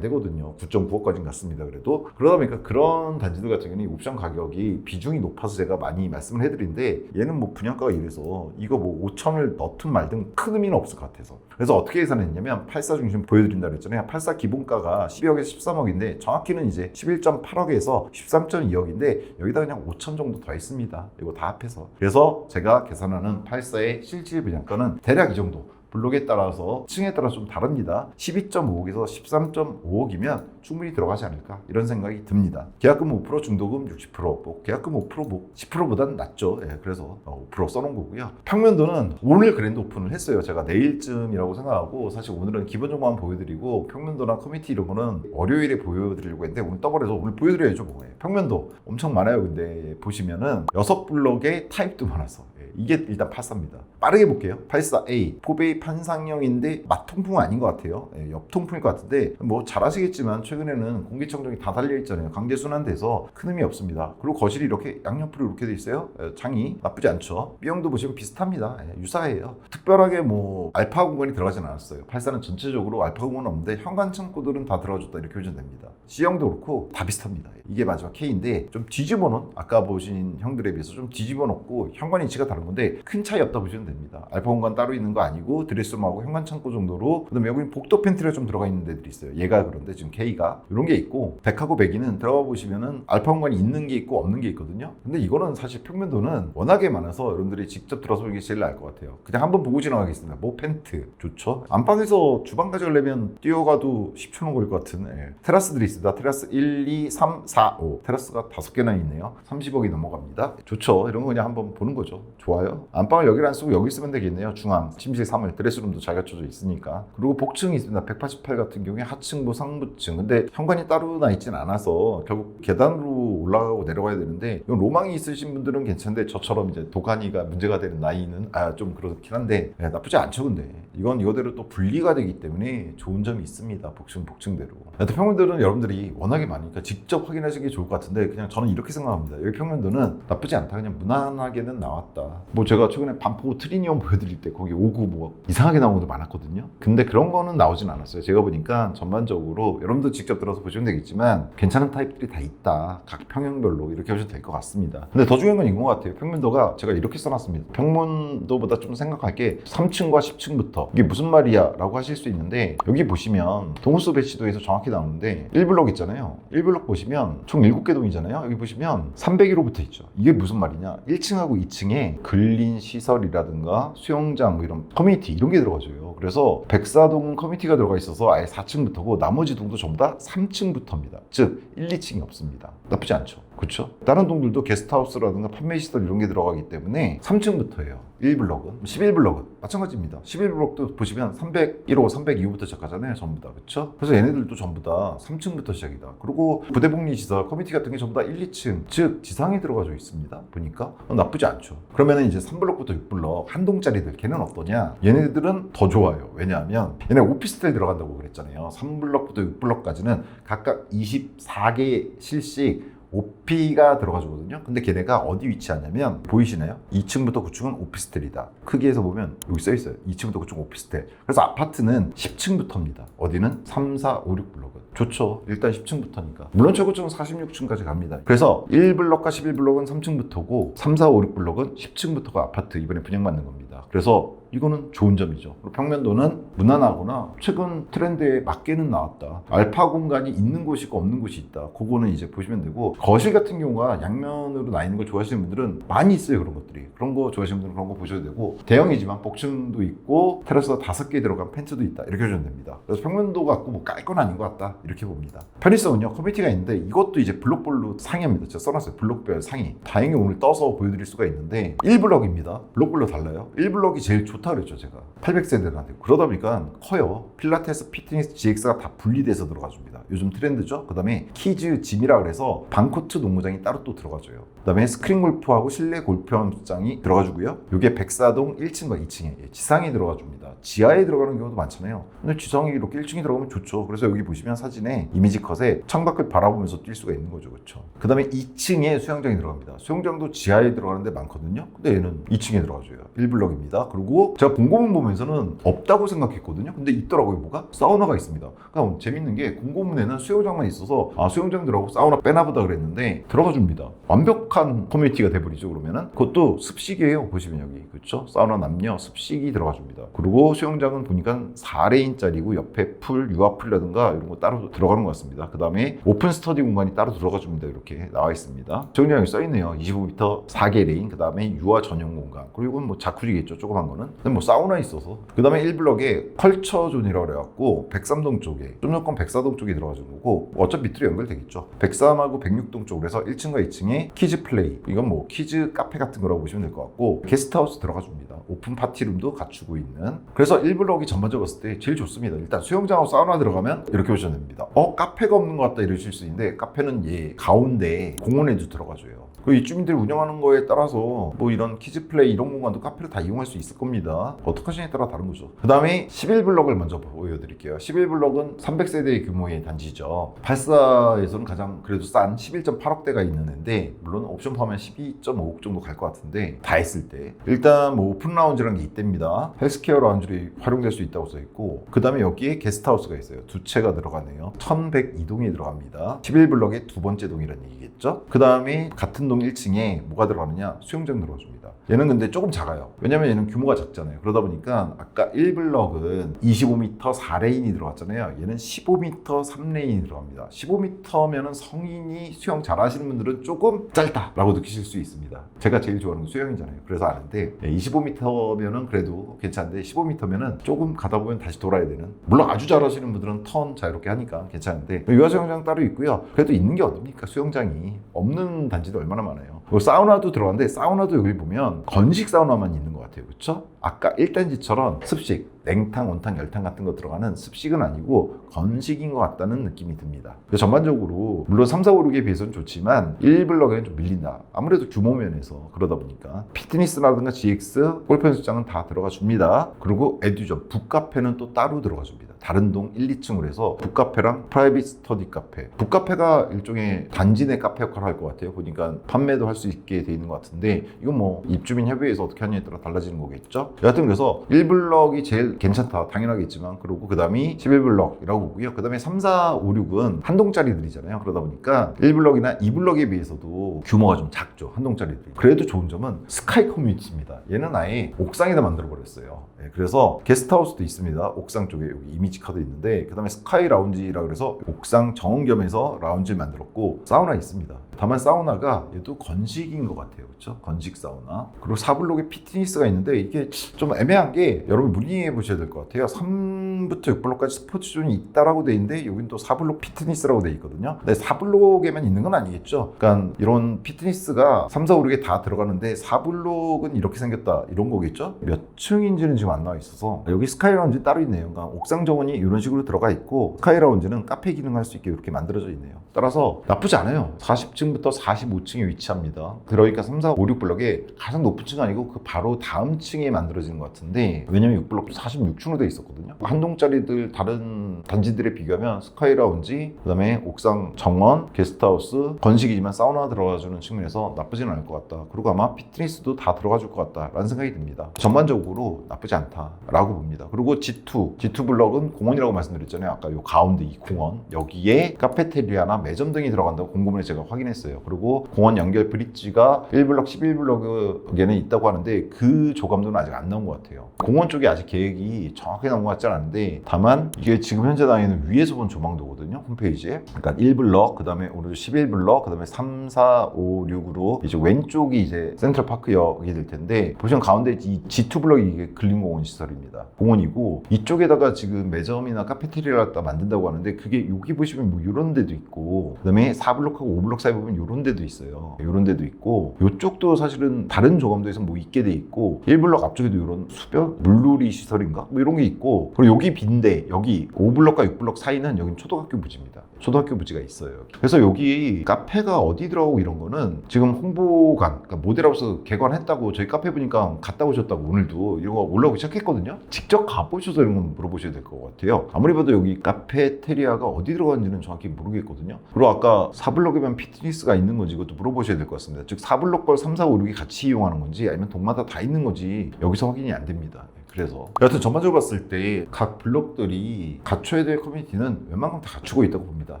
되거든요. 9.9억까지는 갔습니다. 그래도 그러다 보니까 그런 단지들 같은 경우는 옵션 가격이 비중이 높아서 제가 많이 말씀을 해드리는데 얘는 뭐 분양가가 이래서 이거 뭐 5천을 넣든 말든 큰 의미는 없을 것 같아서 그래서 어떻게 계산했냐면 84 중심 보여드린다 그랬잖아요. 84 기본가가 12억에서 13억인데 정확히는 이제 11.8억에서 13.2억인데 여기다 그냥 5천 정도 더 했습니다. 이거 다 합해서. 그래서 제가 계산하는 84의 실질 분양가는 대략 이 정도. 블록에 따라서 층에 따라 좀 다릅니다. 12.5억에서 13.5억이면 충분히 들어가지 않을까 이런 생각이 듭니다. 계약금 5% 중도금 60% 뭐 계약금 5% 뭐 10%보다는 낮죠. 예, 그래서 5% 써놓은 거고요. 평면도는 오늘 그랜드 오픈을 했어요. 제가 내일쯤이라고 생각하고 사실 오늘은 기본 정보만 보여드리고 평면도나 커뮤니티 이런 거는 월요일에 보여드리려고 했는데 오늘 떠버려서 오늘 보여드려야죠. 뭐. 평면도 엄청 많아요. 근데 보시면은 6블록의 타입도 많아서 이게 일단 84입니다. 빠르게 볼게요. 84A 포베이 판상형인데 맞통풍은 아닌 것 같아요. 옆통풍일 것 같은데 뭐 잘 아시겠지만 최근에는 공기청정기 다 달려있잖아요. 강제순환돼서 큰 의미 없습니다. 그리고 거실이 이렇게 양옆으로 이렇게 돼 있어요. 창이 나쁘지 않죠. B형도 보시면 비슷합니다. 유사해요. 특별하게 뭐 알파 공간이 들어가진 않았어요. 84는 전체적으로 알파 공간은 없는데 현관 창고들은 다 들어가줬다 이렇게 보시면 됩니다. C형도 그렇고 다 비슷합니다. 이게 마지막 K인데 좀 뒤집어 놓은 아까 보신 형들에 비해서 좀 뒤집어 놓고 현관 위치가 다른 건데 큰 차이 없다 보시면 됩니다. 알파 공간 따로 있는 거 아니고 드레스룸하고 현관 창고 정도로 그다음에 여기 복도 팬트리가 좀 들어가 있는 데들이 있어요. 얘가 그런데 지금 K가 이런 게 있고 100하고 100이는 들어가 보시면은 알파 공간이 있는 게 있고 없는 게 있거든요. 근데 이거는 사실 평면도는 워낙에 많아서 여러분들이 직접 들어서 보는 게 제일 나을 것 같아요. 그냥 한번 보고 지나가겠습니다. 뭐 팬트 좋죠. 안방에서 주방 가져가려면 뛰어가도 10초 걸릴 것 같은 테라스들이 있습니다. 테라스 1, 2, 3, 4, 5 테라스가 5개나 있네요. 30억이 넘어갑니다. 좋죠. 이런 거 그냥 한번 보는 거죠. 좋아요. 안방을 여기를 안 쓰고 여기 쓰면 되겠네요. 중앙, 침실 3을, 드레스룸도 잘 갖춰져 있으니까. 그리고 복층이 있습니다. 188 같은 경우에 하층부, 상부층. 근데 현관이 따로 나 있진 않아서 결국 계단으로 올라가고 내려가야 되는데 이건 로망이 있으신 분들은 괜찮은데 저처럼 이제 도가니가 문제가 되는 나이는 좀 그렇긴 한데 나쁘지 않죠. 근데 이건 이거대로 또 분리가 되기 때문에 좋은 점이 있습니다. 복층대로. 평면도는 여러분들이 워낙에 많으니까 직접 확인하시는 게 좋을 것 같은데 그냥 저는 이렇게 생각합니다. 여기 평면도는 나쁘지 않다. 그냥 무난하게는 나왔다. 뭐 제가 최근에 반포 트리니엄 보여드릴 때 거기 오고 뭐 이상하게 나온 것도 많았거든요. 근데 그런 거는 나오진 않았어요. 제가 보니까 전반적으로 여러분도 직접 들어서 보시면 되겠지만 괜찮은 타입들이 다 있다. 각 평형별로 이렇게 보셔도 될 것 같습니다. 근데 더 중요한 건 이건 것 같아요. 평면도가 제가 이렇게 써놨습니다. 평면도보다 좀 생각할 게 3층과 10층부터 이게 무슨 말이야 라고 하실 수 있는데 여기 보시면 동호수 배치도에서 정확히 나오는데 1블록 있잖아요. 1블록 보시면 총 7개 동이잖아요. 여기 보시면 301호부터 있죠. 이게 무슨 말이냐. 1층하고 2층에 근린 시설이라든가 수영장 뭐 이런 커뮤니티 이런 게 들어가줘요. 그래서 백사동 커뮤니티가 들어가 있어서 아예 4층부터고 나머지 동도 전부 다 3층부터입니다. 즉 1, 2층이 없습니다. 나쁘지 않죠. 그렇죠? 다른 동들도 게스트하우스라든가 판매시설 이런 게 들어가기 때문에 3층부터예요. 1블럭은 11블럭은 마찬가지입니다. 11블럭도 보시면 301호, 302호부터 시작하잖아요. 전부 다. 그렇죠? 그래서 얘네들도 전부 다 3층부터 시작이다. 그리고 부대복리시설, 커뮤니티 같은 게 전부 다 1, 2층 즉 지상에 들어가져 있습니다. 보니까 나쁘지 않죠. 그러면 이제 3블럭부터 6블럭 한 동짜리들 걔는 어떠냐? 얘네들은 더 좋아요. 왜냐하면 얘네 오피스텔 들어간다고 그랬잖아요. 3블럭부터 6블럭까지는 각각 24개 실씩 오피가 들어가주거든요. 근데 걔네가 어디 위치하냐면 보이시나요? 2층부터 9층은 오피스텔이다. 크기에서 보면 여기 써있어요. 2층부터 9층 오피스텔. 그래서 아파트는 10층부터입니다. 어디는? 3, 4, 5, 6블럭은. 좋죠. 일단 10층부터니까. 물론 최고층은 46층까지 갑니다. 그래서 1블럭과 11블럭은 3층부터고 3, 4, 5, 6블럭은 10층부터가 아파트 이번에 분양받는 겁니다. 그래서 이거는 좋은 점이죠. 그리고 평면도는 무난하거나 최근 트렌드에 맞게는 나왔다. 알파 공간이 있는 곳이 있고 없는 곳이 있다. 그거는 이제 보시면 되고, 거실 같은 경우가 양면으로 나 있는 걸 좋아하시는 분들은 많이 있어요. 그런 것들이. 그런 거 좋아하시는 분들은 그런 거 보셔도 되고, 대형이지만 복층도 있고 테라스가 5개 들어간 펜트도 있다. 이렇게 보시면 됩니다. 그래서 평면도 갖고 뭐 깔 건 아닌 것 같다. 이렇게 봅니다. 편의성은요, 커뮤니티가 있는데 이것도 이제 블록별로 상이합니다. 제가 써놨어요. 블록별 상이. 다행히 오늘 떠서 보여드릴 수가 있는데 1블럭입니다. 블록별로 달라요. 1블럭이 제일 좋다 그랬죠, 제가. 800세대들한테. 그러다 보니까 커요. 필라테스, 피트니스, GX가 다 분리돼서 들어가줍니다. 요즘 트렌드죠. 그 다음에 키즈 짐이라 그래서 방코트 농구장이 따로 또 들어가줘요. 그 다음에 스크린 골프하고 실내 골프장이 들어가주고요. 이게 백사동 1층과 2층에 지상에 들어가줍니다. 지하에 들어가는 경우도 많잖아요. 근데 지상에 이렇게 1층이 들어가면 좋죠. 그래서 여기 보시면 사진에 이미지 컷에 창밖을 바라보면서 뛸 수가 있는 거죠. 그렇죠. 그 다음에 2층에 수영장이 들어갑니다. 수영장도 지하에 들어가는 데 많거든요. 근데 얘는 2층에 들어가줘요. 1블럭입니다. 그리고 제가 공고문 보면서는 없다고 생각했거든요. 근데 있더라고요. 뭐가? 사우나가 있습니다. 그러니까 재밌는 게 공고문에는 수영장만 있어서 수영장 들어가고 사우나 빼나보다 그랬는데 들어가 줍니다. 완벽한 커뮤니티가 돼버리죠. 그러면은 그것도 습식이에요. 보시면 여기 그렇죠? 사우나 남녀 습식이 들어가 줍니다. 그리고 수영장은 보니까 4레인짜리고 옆에 풀, 유아풀이라든가 이런 거 따로 들어가는 것 같습니다. 그 다음에 오픈 스터디 공간이 따로 들어가 줍니다. 이렇게 나와 있습니다. 수영장이 여기 써있네요. 25m 4개 레인, 그 다음에 유아 전용 공간, 그리고 이건 뭐 자쿠지겠죠. 조그만 거는. 근데 뭐 사우나 있어서. 그 다음에 1블럭에 컬처존이라고 그래갖고 103동 쪽에, 좀 전건 104동 쪽에 들어가준 거고, 어차피 밑으로 연결되겠죠. 103하고 106동 쪽으로 해서 1층과 2층에 키즈 플레이, 이건 뭐 키즈 카페 같은 거라고 보시면 될 것 같고, 게스트하우스 들어가 줍니다. 오픈 파티룸도 갖추고 있는. 그래서 1블럭이 전반적으로 봤을 때 제일 좋습니다. 일단 수영장하고 사우나 들어가면 이렇게 보시면 됩니다. 카페가 없는 것 같다 이러실 수 있는데, 카페는 가운데 공원에도 들어가줘요. 그 입주민들이 운영하는 거에 따라서 뭐 이런 키즈 플레이 이런 공간도 카페로 다 이용할 수 있을 겁니다. 어떻게 하시냐에 따라 다른 거죠. 그 다음에 11블럭을 먼저 보여드릴게요. 11블럭은 300세대 규모의 단지죠. 84에서는 가장 그래도 싼 11.8억대가 있는 애인데, 물론 옵션 포함하면 12.5억 정도 갈 것 같은데, 다 했을 때 일단 뭐 오픈 라운지라는 게 있답니다. 헬스케어 라운지로 활용될 수 있다고 써있고, 그 다음에 여기에 게스트하우스가 있어요. 두 채가 들어가네요. 1102동에 들어갑니다. 11블럭의 두 번째 동이라는 얘기겠죠. 그 다음에 같은 동 1층에 뭐가 들어가느냐? 수영장 들어가줍니다. 얘는 근데 조금 작아요. 왜냐면 얘는 규모가 작잖아요. 그러다 보니까 아까 1블럭은 25m 4레인이 들어갔잖아요. 얘는 15m 3레인이 들어갑니다. 15m면은 성인이 수영 잘 하시는 분들은 조금 짧다라고 느끼실 수 있습니다. 제가 제일 좋아하는 건 수영이잖아요. 그래서 아는데 25m면은 그래도 괜찮은데 15m면은 조금 가다 보면 다시 돌아야 되는, 물론 아주 잘 하시는 분들은 턴 자유롭게 하니까 괜찮은데, 유아 수영장 따로 있고요. 그래도 있는 게 어딥니까? 수영장이 없는 단지도 얼마나 많아요. 사우나도 들어갔는데, 사우나도 여기 보면 건식 사우나만 있는 것 같아요. 그렇죠? 아까 1단지처럼 습식, 냉탕, 온탕, 열탕 같은 거 들어가는 습식은 아니고 건식인 것 같다는 느낌이 듭니다. 전반적으로 물론 3, 4, 5, 6에 비해서는 좋지만 1블럭에는 좀 밀린다. 아무래도 규모 면에서. 그러다 보니까 피트니스라든가 GX, 골프 연습장은 다 들어가 줍니다. 그리고 에듀전, 북카페는 또 따로 들어가 줍니다. 다른 동 1, 2층으로 해서 북카페랑 프라이빗 스터디 카페. 북카페가 일종의 단지 내 카페 역할을 할 것 같아요. 보니까 판매도 할 수 있게 돼 있는 것 같은데, 이건 뭐 입주민 협의회에서 어떻게 하느냐에 따라 달라지는 거겠죠. 여하튼 그래서 1블럭이 제일 괜찮다, 당연하겠지만, 그리고 그 다음이 11블럭이라고 보고요. 그 다음에 3, 4, 5, 6은 한 동짜리들이잖아요. 그러다 보니까 1블럭이나 2블럭에 비해서도 규모가 좀 작죠. 한 동짜리들이. 그래도 좋은 점은 스카이 커뮤니티입니다. 얘는 아예 옥상에다 만들어 버렸어요. 그래서 게스트하우스도 있습니다. 옥상 쪽에 여기 이미지 카드 있는데, 그 다음에 스카이 라운지라 그래서 옥상 정원겸에서 라운지를 만들었고, 사우나 있습니다. 다만 사우나가 얘도 건식인 것 같아요. 그렇죠? 건식 사우나. 그리고 4블록에 피트니스가 있는데, 이게 좀 애매한 게 여러분 문의해 보셔야 될 것 같아요. 3부터 6블록까지 스포츠존이 있다라고 돼 있는데, 여긴 또 4블록 피트니스라고 돼 있거든요. 근데 4블록에만 있는 건 아니겠죠. 그러니까 이런 피트니스가 3, 4, 5, 6에 다 들어가는데 4블록은 이렇게 생겼다 이런 거겠죠. 몇 층인지는 지금 안 나와 있어서. 여기 스카이 라운지 따로 있네요. 그러니까 옥상 정원이 이런 식으로 들어가 있고, 스카이 라운지는 카페 기능할 수 있게 이렇게 만들어져 있네요. 따라서 나쁘지 않아요. 40층부터 45층에 위치합니다. 그러니까 3, 4, 5, 6블럭에 가장 높은 층은 아니고 그 바로 다음 층에 만들어지는 것 같은데, 왜냐면 6블럭도 46층으로 돼 있었거든요. 한 동짜리들 다른 단지들에 비교하면 스카이라운지, 그다음에 옥상 정원, 게스트하우스, 건식이지만 사우나 들어가주는 측면에서 나쁘지는 않을 것 같다. 그리고 아마 피트니스도 다 들어가줄 것 같다라는 생각이 듭니다. 전반적으로 나쁘지 않다라고 봅니다. 그리고 G2 블럭은 공원이라고 말씀드렸잖아요. 아까 요 가운데 이 공원 여기에 카페테리아나 매점 등이 들어간다고 공고문에 제가 확인했어요. 그리고 공원 연결 브릿지가 1블럭, 11블럭에는 있다고 하는데 그 조감도는 아직 안 나온 것 같아요. 공원 쪽에 아직 계획이 정확하게 나온 것 같지 않은데, 다만 이게 지금 현재 나와 있는 위에서 본 조망도거든요, 홈페이지에. 그러니까 1블럭, 그 다음에 오른쪽 11블럭, 그 다음에 3, 4, 5, 6으로 이제 왼쪽이 이제 센트럴파크역이 될 텐데, 보시면 가운데 이 G2 블럭이 이게 근린공원 시설입니다. 공원이고, 이쪽에다가 지금 매점이나 카페테리아를 갖다 만든다고 하는데, 그게 여기 보시면 뭐 이런 데도 있고, 그 다음에 4블럭하고 5블럭 사이 보면 이런 데도 있어요. 이런 데도 있고, 이쪽도 사실은 다른 조감도에서 뭐 있게 돼 있고, 1블럭 앞쪽에도 이런 수변 물놀이 시설인가 뭐 이런 게 있고, 그리고 여기 빈데 여기 5블럭과 6블럭 사이는 여기 초등학교 부지입니다. 초등학교 부지가 있어요. 그래서 여기 카페가 어디 들어가고 이런 거는 지금 홍보관, 그러니까 모델하우스 개관했다고 저희 카페 보니까 갔다 오셨다고 오늘도 이거 올라오기 시작했거든요. 직접 가보셔서 이런 건 물어보셔야 될 것 같아요. 아무리 봐도 여기 카페테리아가 어디 들어가는지는 정확히 모르겠거든요. 그리고 아까 4블럭이면 피트니스가 있는 건지 이것도 물어보셔야 될 것 같습니다. 즉 4블럭 걸 3, 4, 5, 6이 같이 이용하는 건지 아니면 동마다 다 있는 건지 여기서 확인이 안 됩니다. 그래서 여하튼 전반적으로 봤을 때 각 블록들이 갖춰야 될 커뮤니티는 웬만큼 다 갖추고 있다고 봅니다.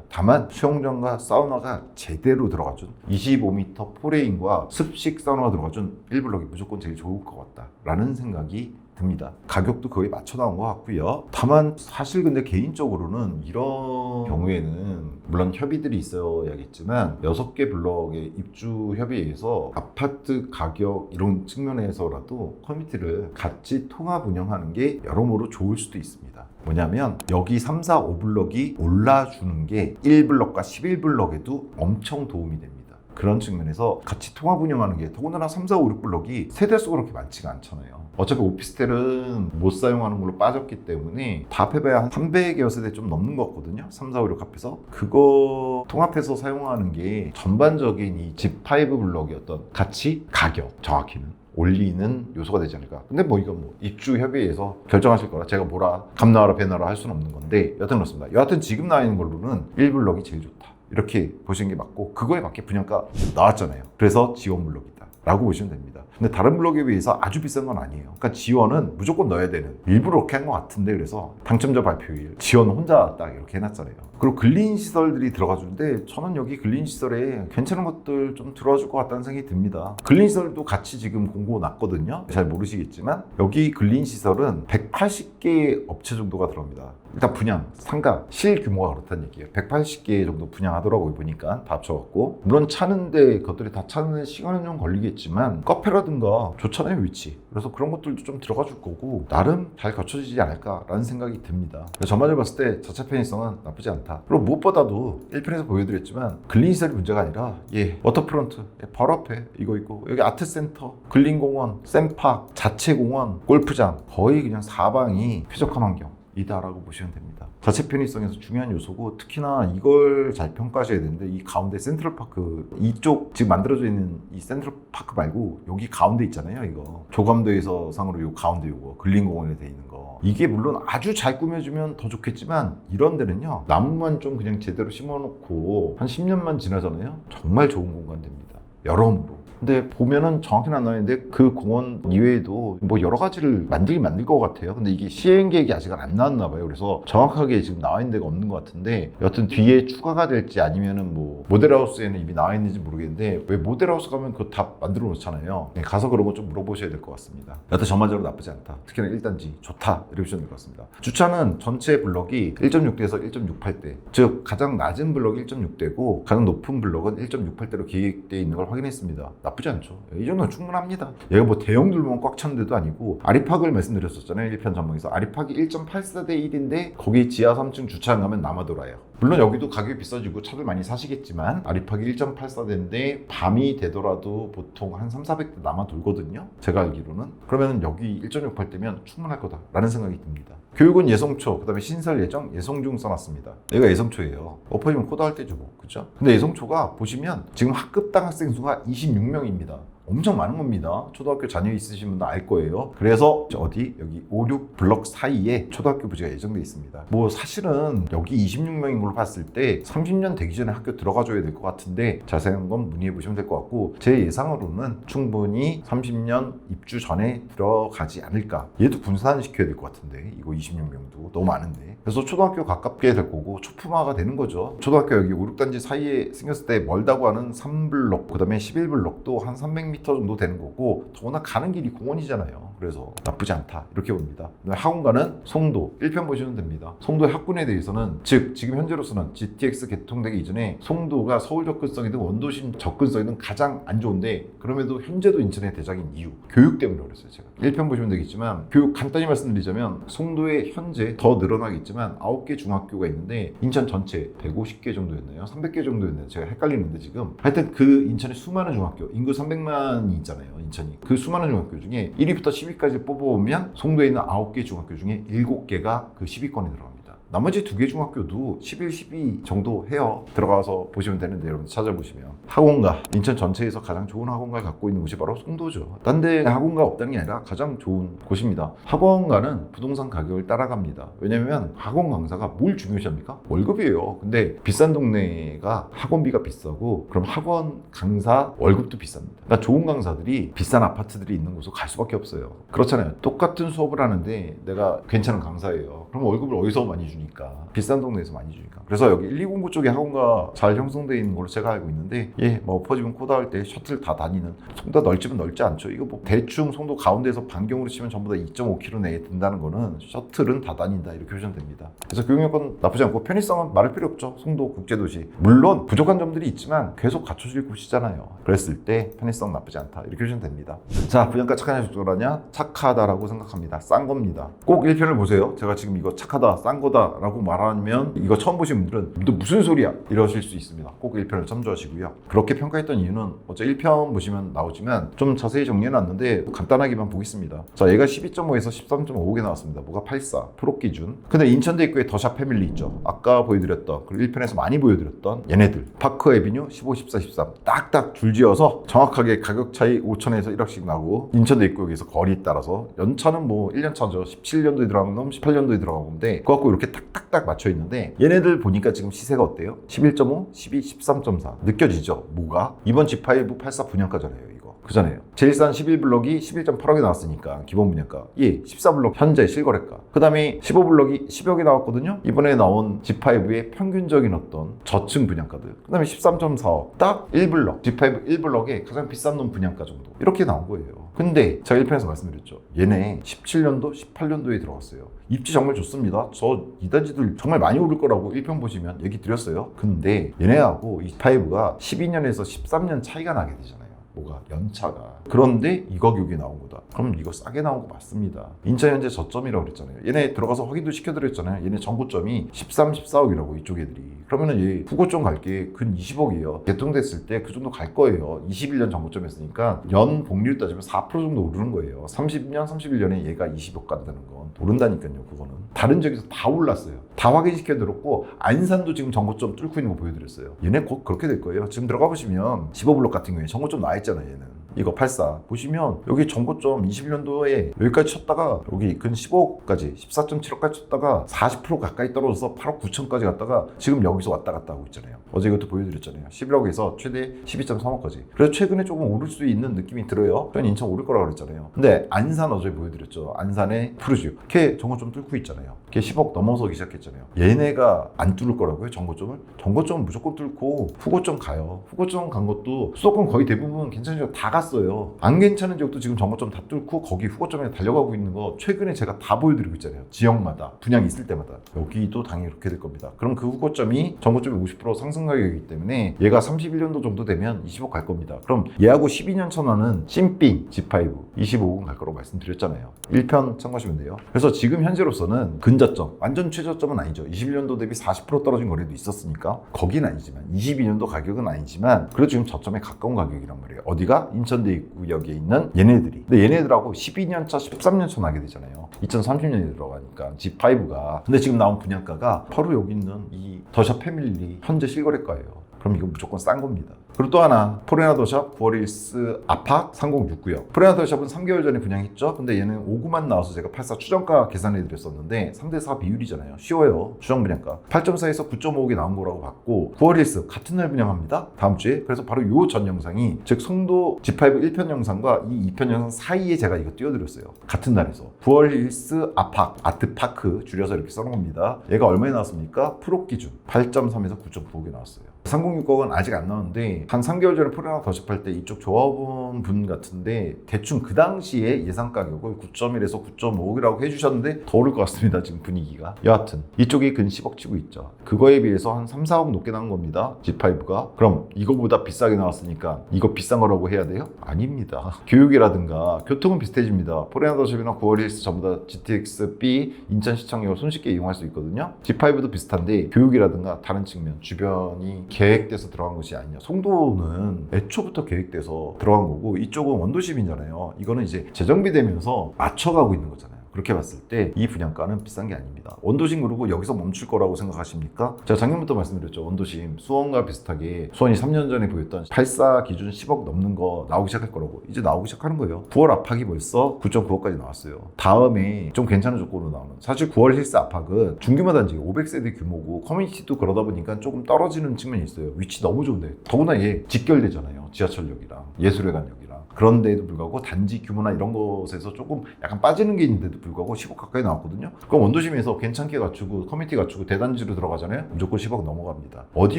다만 수영장과 사우나가 제대로 들어가준 25m 포레인과 습식 사우나가 들어가준 1블록이 무조건 제일 좋을 것 같다라는 생각이 듭니다. 가격도 거의 맞춰 나온 것 같고요. 다만 사실 근데 개인적으로는 이런 경우에는 물론 협의들이 있어야겠지만 6개 블럭의 입주 협의에서 아파트 가격 이런 측면에서라도 커뮤니티를 같이 통합 운영하는 게 여러모로 좋을 수도 있습니다. 뭐냐면 여기 3, 4, 5블럭이 올라주는 게 1블럭과 11블럭에도 엄청 도움이 됩니다. 그런 측면에서 같이 통합 운영하는 게 더군다나 3, 4, 5, 6블럭이 세대수가 그렇게 많지가 않잖아요. 어차피 오피스텔은 못 사용하는 걸로 빠졌기 때문에 다 합해봐야 한 300여 세대 좀 넘는 것 같거든요. 3, 4, 5, 6 합해서. 그거 통합해서 사용하는 게 전반적인 이 G5 블럭의 어떤 가치, 가격, 정확히는 올리는 요소가 되지 않을까. 근데 뭐 이건 뭐 입주 협의회에서 결정하실 거라 제가 뭐라 감나라 배나라 할 수는 없는 건데 여하튼 그렇습니다. 여하튼 지금 나와 있는 걸로는 1블럭이 제일 좋다. 이렇게 보시는 게 맞고, 그거에 맞게 분양가 나왔잖아요. 그래서 지원 블럭이다 라고 보시면 됩니다. 근데 다른 블럭에 비해서 아주 비싼 건 아니에요. 그러니까 지원은 무조건 넣어야 되는, 일부러 그렇게 한 것 같은데, 그래서 당첨자 발표일 지원 혼자 딱 이렇게 해놨잖아요. 그리고 근린 시설들이 들어가 주는데 저는 여기 근린 시설에 괜찮은 것들 좀 들어와 줄 것 같다는 생각이 듭니다. 근린 시설도 같이 지금 공고 났거든요. 잘 모르시겠지만 여기 근린 시설은 180개 업체 정도가 들어갑니다. 일단 분양, 상가, 실 규모가 그렇다는 얘기예요. 180개 정도 분양하더라고요. 보니까 다 합쳐갖고. 물론 차는데 그것들이 다 차는 시간은 좀 걸리겠지만 카페라든가 좋잖아요, 위치. 그래서 그런 것들도 좀 들어가 줄 거고 나름 잘 갖춰지지 않을까라는 생각이 듭니다. 전반적으로 봤을 때 자체 편의성은 나쁘지 않다. 그리고 무엇보다도 1편에서 보여드렸지만 근린 시설이 문제가 아니라 워터프론트 바로 앞에 이거 있고, 여기 아트센터, 근린공원, 샘팍, 자체공원, 골프장, 거의 그냥 사방이 쾌적한 환경이다라고 보시면 됩니다. 자체 편의성에서 중요한 요소고, 특히나 이걸 잘 평가하셔야 되는데 이 가운데 센트럴파크, 이쪽 지금 만들어져 있는 이 센트럴파크 말고 여기 가운데 있잖아요. 이거 조감도에서 상으로 요 가운데 요거 근린공원에 돼 있는 거, 이게 물론 아주 잘 꾸며주면 더 좋겠지만 이런 데는요 나무만 좀 그냥 제대로 심어놓고 한 10년만 지나잖아요. 정말 좋은 공간 됩니다. 여러모로. 근데 보면은 정확히는 안 나왔는데 그 공원 이외에도 뭐 여러 가지를 만들 것 같아요. 근데 이게 시행 계획이 아직 안 나왔나 봐요. 그래서 정확하게 지금 나와 있는 데가 없는 것 같은데, 여튼 뒤에 추가가 될지 아니면은 뭐 모델하우스에는 이미 나와 있는지 모르겠는데, 왜 모델하우스 가면 그거 다 만들어 놓잖아요. 가서 그런 거 좀 물어보셔야 될 것 같습니다. 여튼 전반적으로 나쁘지 않다. 특히나 1단지 좋다 이렇게 보시면 될 것 같습니다. 주차는 전체 블럭이 1.6대에서 1.68대, 즉 가장 낮은 블럭이 1.6대고 가장 높은 블럭은 1.68대로 계획되어 있는 걸 확인했습니다. 나쁘지 않죠. 이 정도는 충분합니다. 얘가 뭐 대형 둘만 꽉 찬 데도 아니고, 아리팍을 말씀드렸었잖아요. 1편 전망에서. 아리팍이 1.84대 1인데 거기 지하 3층 주차장 가면 남아돌아요. 물론 여기도 가격이 비싸지고 차들 많이 사시겠지만 아리팍이 1.84대인데 밤이 되더라도 보통 한 3, 400대 남아돌거든요. 제가 알기로는. 그러면 여기 1.68대면 충분할 거다라는 생각이 듭니다. 교육은 예송초, 그 다음에 신설 예정, 예송 중 써놨습니다. 얘가 예송초예요. 엎어지면 코드할 때죠 뭐, 그죠? 근데 예송초가 보시면 지금 학급당 학생 수가 26명입니다. 엄청 많은 겁니다. 초등학교 자녀 있으신 분도 알 거예요. 그래서 어디 여기 5, 6 블럭 사이에 초등학교 부지가 예정돼 있습니다. 뭐 사실은 여기 26명인 걸로 봤을 때 30년 되기 전에 학교 들어가줘야 될 것 같은데 자세한 건 문의해 보시면 될 것 같고 제 예상으로는 충분히 30년 입주 전에 들어가지 않을까. 얘도 분산 시켜야 될 것 같은데 이거 26명도 너무 많은데. 그래서 초등학교 가깝게 될 거고 초품화가 되는 거죠. 초등학교 여기 5, 6단지 사이에 생겼을 때 멀다고 하는 3블럭 그 다음에 11블럭도 한 300m 정도 되는 거고 더구나 가는 길이 공원이잖아요. 그래서 나쁘지 않다 이렇게 봅니다. 학원가는 송도 1편 보시면 됩니다. 송도의 학군에 대해서는 즉 지금 현재로서는 GTX 개통되기 이전에 송도가 서울 접근성이든 원도심 접근성이든 가장 안 좋은데 그럼에도 현재도 인천의 대장인 이유 교육 때문에 그랬어요. 제가 1편 보시면 되겠지만 교육 간단히 말씀드리자면 송도에 현재 더 늘어나겠지만 9개 중학교가 있는데 인천 전체 150개 정도였나요? 300개 정도였나요? 제가 헷갈리는데 지금 하여튼 그 인천의 수많은 중학교 인구 300만이 있잖아요. 인천이 그 수많은 중학교 중에 1위부터 10위까지 뽑아보면 송도에 있는 9개 중학교 중에 7개가 그 10위권에 들어갑니다. 나머지 2개 중학교도 11, 12 정도 해요. 들어가서 보시면 되는데 여러분 찾아보시면 학원가 인천 전체에서 가장 좋은 학원가를 갖고 있는 곳이 바로 송도죠. 딴 데 학원가 없다는 게 아니라 가장 좋은 곳입니다. 학원가는 부동산 가격을 따라갑니다. 왜냐면 학원 강사가 뭘 중요시합니까? 월급이에요. 근데 비싼 동네가 학원비가 비싸고 그럼 학원 강사 월급도 비쌉니다. 그러니까 좋은 강사들이 비싼 아파트들이 있는 곳으로 갈 수밖에 없어요. 그렇잖아요. 똑같은 수업을 하는데 내가 괜찮은 강사예요. 그럼 월급을 어디서 많이 주니까 비싼 동네에서 많이 주니까. 그래서 여기 1209 쪽에 학원가 잘 형성되어 있는 걸로 제가 알고 있는데 뭐 엎어지면 코다 할 때 셔틀 다 다니는 송도 넓지면 넓지 않죠. 이거 뭐 대충 송도 가운데에서 반경으로 치면 전부 다 2.5km 내에 든다는 거는 셔틀은 다 다닌다 이렇게 보시면 됩니다. 그래서 교육여건 나쁘지 않고 편의성은 말할 필요 없죠. 송도 국제도시 물론 부족한 점들이 있지만 계속 갖춰질 곳이잖아요. 그랬을 때 편의성 나쁘지 않다 이렇게 보시면 됩니다. 자, 분양가 착하냐 적절하냐? 착하다라고 생각합니다. 싼 겁니다. 꼭 1편을 보세요. 제가 지금 이거 착하다 싼 거다 라고 말하면 이거 처음 보신 분들은 너 무슨 소리야 이러실 수 있습니다. 꼭 1편을 참조하시고요. 그렇게 평가했던 이유는 어제 1편 보시면 나오지만 좀 자세히 정리해놨는데 간단하게만 보겠습니다. 자, 얘가 12.5에서 13.5개 나왔습니다. 뭐가 84 프로 기준. 근데 인천대 입구에 더샵 패밀리 있죠. 아까 보여드렸던 그리고 1편에서 많이 보여드렸던 얘네들 파크 에비뉴 15, 14, 13 딱딱 줄지어서 정확하게 가격 차이 5천에서 1억씩 나고 인천대 입구에서 거리에 따라서 연차는 뭐 1년 차죠. 17년도에 들어간 놈 18년도에 들어간 건데 그거 갖고 이렇게 딱딱딱 맞춰 있는데 얘네들 보니까 지금 시세가 어때요? 11.5, 12, 13.4 느껴지죠? 뭐가? 이번 G5 84 분양가잖아요. 이거 그잖아요. 제일 싼 11블럭이 11.8억에 나왔으니까 기본 분양가. 예, 14블럭 현재 실거래가. 그 다음에 15블럭이 10억에 나왔거든요. 이번에 나온 G5의 평균적인 어떤 저층 분양가들. 그 다음에 13.4억. 딱 1블럭. G5 1블럭에 가장 비싼 놈 분양가 정도. 이렇게 나온 거예요. 근데 제가 1편에서 말씀드렸죠. 얘네 17년도, 18년도에 들어갔어요. 입지 정말 좋습니다. 저 이단지들 정말 많이 오를 거라고 1편 보시면 얘기 드렸어요. 근데 얘네하고 G5가 12년에서 13년 차이가 나게 되잖아요. 뭐가? 연차가. 그런데 이 가격이 나온 거다. 그럼 이거 싸게 나온 거 맞습니다. 인천 현재 저점이라고 그랬잖아요. 얘네 들어가서 확인도 시켜드렸잖아요. 얘네 정고점이 13, 14억이라고 이쪽 애들이. 그러면은 얘 후고점 갈게 근 20억이에요. 개통됐을 때 그 정도 갈 거예요. 21년 정고점이었으니까 연 복리율 따지면 4% 정도 오르는 거예요. 30년, 31년에 얘가 20억 간다는 건 오른다니까요. 그거는. 다른 지역에서 다 올랐어요. 다 확인시켜드렸고 안산도 지금 정고점 뚫고 있는 거 보여드렸어요. 얘네 곧 그렇게 될 거예요. 지금 들어가 보시면 15블록 같은 경우에 정고점 나와 있잖아요. 얘는. 이거 84 보시면 여기 정고점 21년도에 여기까지 쳤다가 여기 근 15억까지 14.7억까지 쳤다가 40% 가까이 떨어져서 8억 9천까지 갔다가 지금 여기서 왔다 갔다 하고 있잖아요. 어제 이것도 보여드렸잖아요. 11억에서 최대 12.3억까지. 그래서 최근에 조금 오를 수 있는 느낌이 들어요. 저는 인천 오를 거라고 그랬잖아요. 근데 안산 어제 보여드렸죠. 안산의 푸르지오 걔 정고점 뚫고 있잖아요. 걔 10억 넘어서기 시작했잖아요. 얘네가 안 뚫을 거라고요? 정고점을? 정고점은 무조건 뚫고 후고점 가요. 후고점 간 것도 수도권 거의 대부분 괜찮은 지역 다 갔어요. 안 괜찮은 지역도 지금 정고점 다 뚫고 거기 후고점에 달려가고 있는 거 최근에 제가 다 보여드리고 있잖아요. 지역마다 분양 있을 때마다. 여기도 당연히 그렇게 될 겁니다. 그럼 그 후고점이 정고점이 50% 상승 가격이기 때문에 얘가 31년도 정도 되면 20억 갈 겁니다. 그럼 얘하고 12년 천하는 찐삥 G5 25억은 갈 거라고 말씀드렸잖아요. 1편 참고하시면 돼요. 그래서 지금 현재로서는 근저점, 완전 최저점은 아니죠. 21년도 대비 40% 떨어진 거래도 있었으니까 거긴 아니지만 22년도 가격은 아니지만 그래도 지금 저점에 가까운 가격이란 말이에요. 어디가? 인천대 입구역에 있는 얘네들이. 근데 얘네들하고 12년 차, 13년 차 나게 되잖아요. 2030년에 들어가니까 G5가. 근데 지금 나온 분양가가 바로 여기 있는 이 더샵 패밀리 현재 실거래가예요. 그럼 이거 무조건 싼 겁니다. 그리고 또 하나, 포레나더샵 9월 힐스 아팍 3069요. 포레나더샵은 3개월 전에 분양했죠. 근데 얘는 5구만 나와서 제가 84 추정가 계산해 드렸었는데 3대4 비율이잖아요. 쉬워요. 추정 분양가 8.4에서 9.5억이 나온 거라고 봤고, 9월 힐스 같은 날 분양합니다. 다음 주에. 그래서 바로 요 전 영상이, 즉 송도 G5 1편 영상과 이 2편 영상 사이에 제가 이거 띄워드렸어요. 같은 날에서 9월 힐스 아팍 아트파크 줄여서 이렇게 써놓은 겁니다. 얘가 얼마에 나왔습니까? 프로 기준 8.3에서 9.9억이 나왔어요. 3060은 아직 안 나왔는데 한 3개월 전에 포레나더샵 할 때 이쪽 조합원 같은데 대충 그 당시에 예상 가격을 9.1에서 9.5억이라고 해주셨는데 더 오를 것 같습니다. 지금 분위기가. 여하튼 이쪽이 근 10억 치고 있죠. 그거에 비해서 한 3, 4억 높게 나온 겁니다. G5가. 그럼 이거보다 비싸게 나왔으니까 이거 비싼 거라고 해야 돼요? 아닙니다. 교육이라든가 교통은 비슷해집니다. 포레나더샵이나 9월 힐스 전부 다 GTX-B 인천시청역을 손쉽게 이용할 수 있거든요. G5도 비슷한데 교육이라든가 다른 측면, 주변이 계획돼서 들어간 것이 아니냐. 송도는 애초부터 계획돼서 들어간 거고, 이쪽은 원도심이잖아요. 이거는 이제 재정비 되면서 맞춰가고 있는 거잖아요. 그렇게 봤을 때 이 분양가는 비싼 게 아닙니다. 원도심 그러고 여기서 멈출 거라고 생각하십니까? 제가 작년부터 말씀드렸죠. 원도심 수원과 비슷하게 수원이 3년 전에 보였던 84 기준 10억 넘는 거 나오기 시작할 거라고. 이제 나오기 시작하는 거예요. 9월 아팍이 벌써 9.9억까지 나왔어요. 다음에 좀 괜찮은 조건으로 나오는, 사실 9월 힐스 아팍은 중규모 단지 500세대 규모고 커뮤니티도 그러다 보니까 조금 떨어지는 측면이 있어요. 위치 너무 좋은데, 더구나 얘 직결되잖아요. 지하철역이랑 예술회관역이랑. 그런데도 불구하고 단지 규모나 이런 것에서 조금 약간 빠지는 게 있는데도 불구하고 10억 가까이 나왔거든요. 그럼 원도심에서 괜찮게 갖추고 커뮤니티 갖추고 대단지로 들어가잖아요. 무조건 10억 넘어갑니다. 어디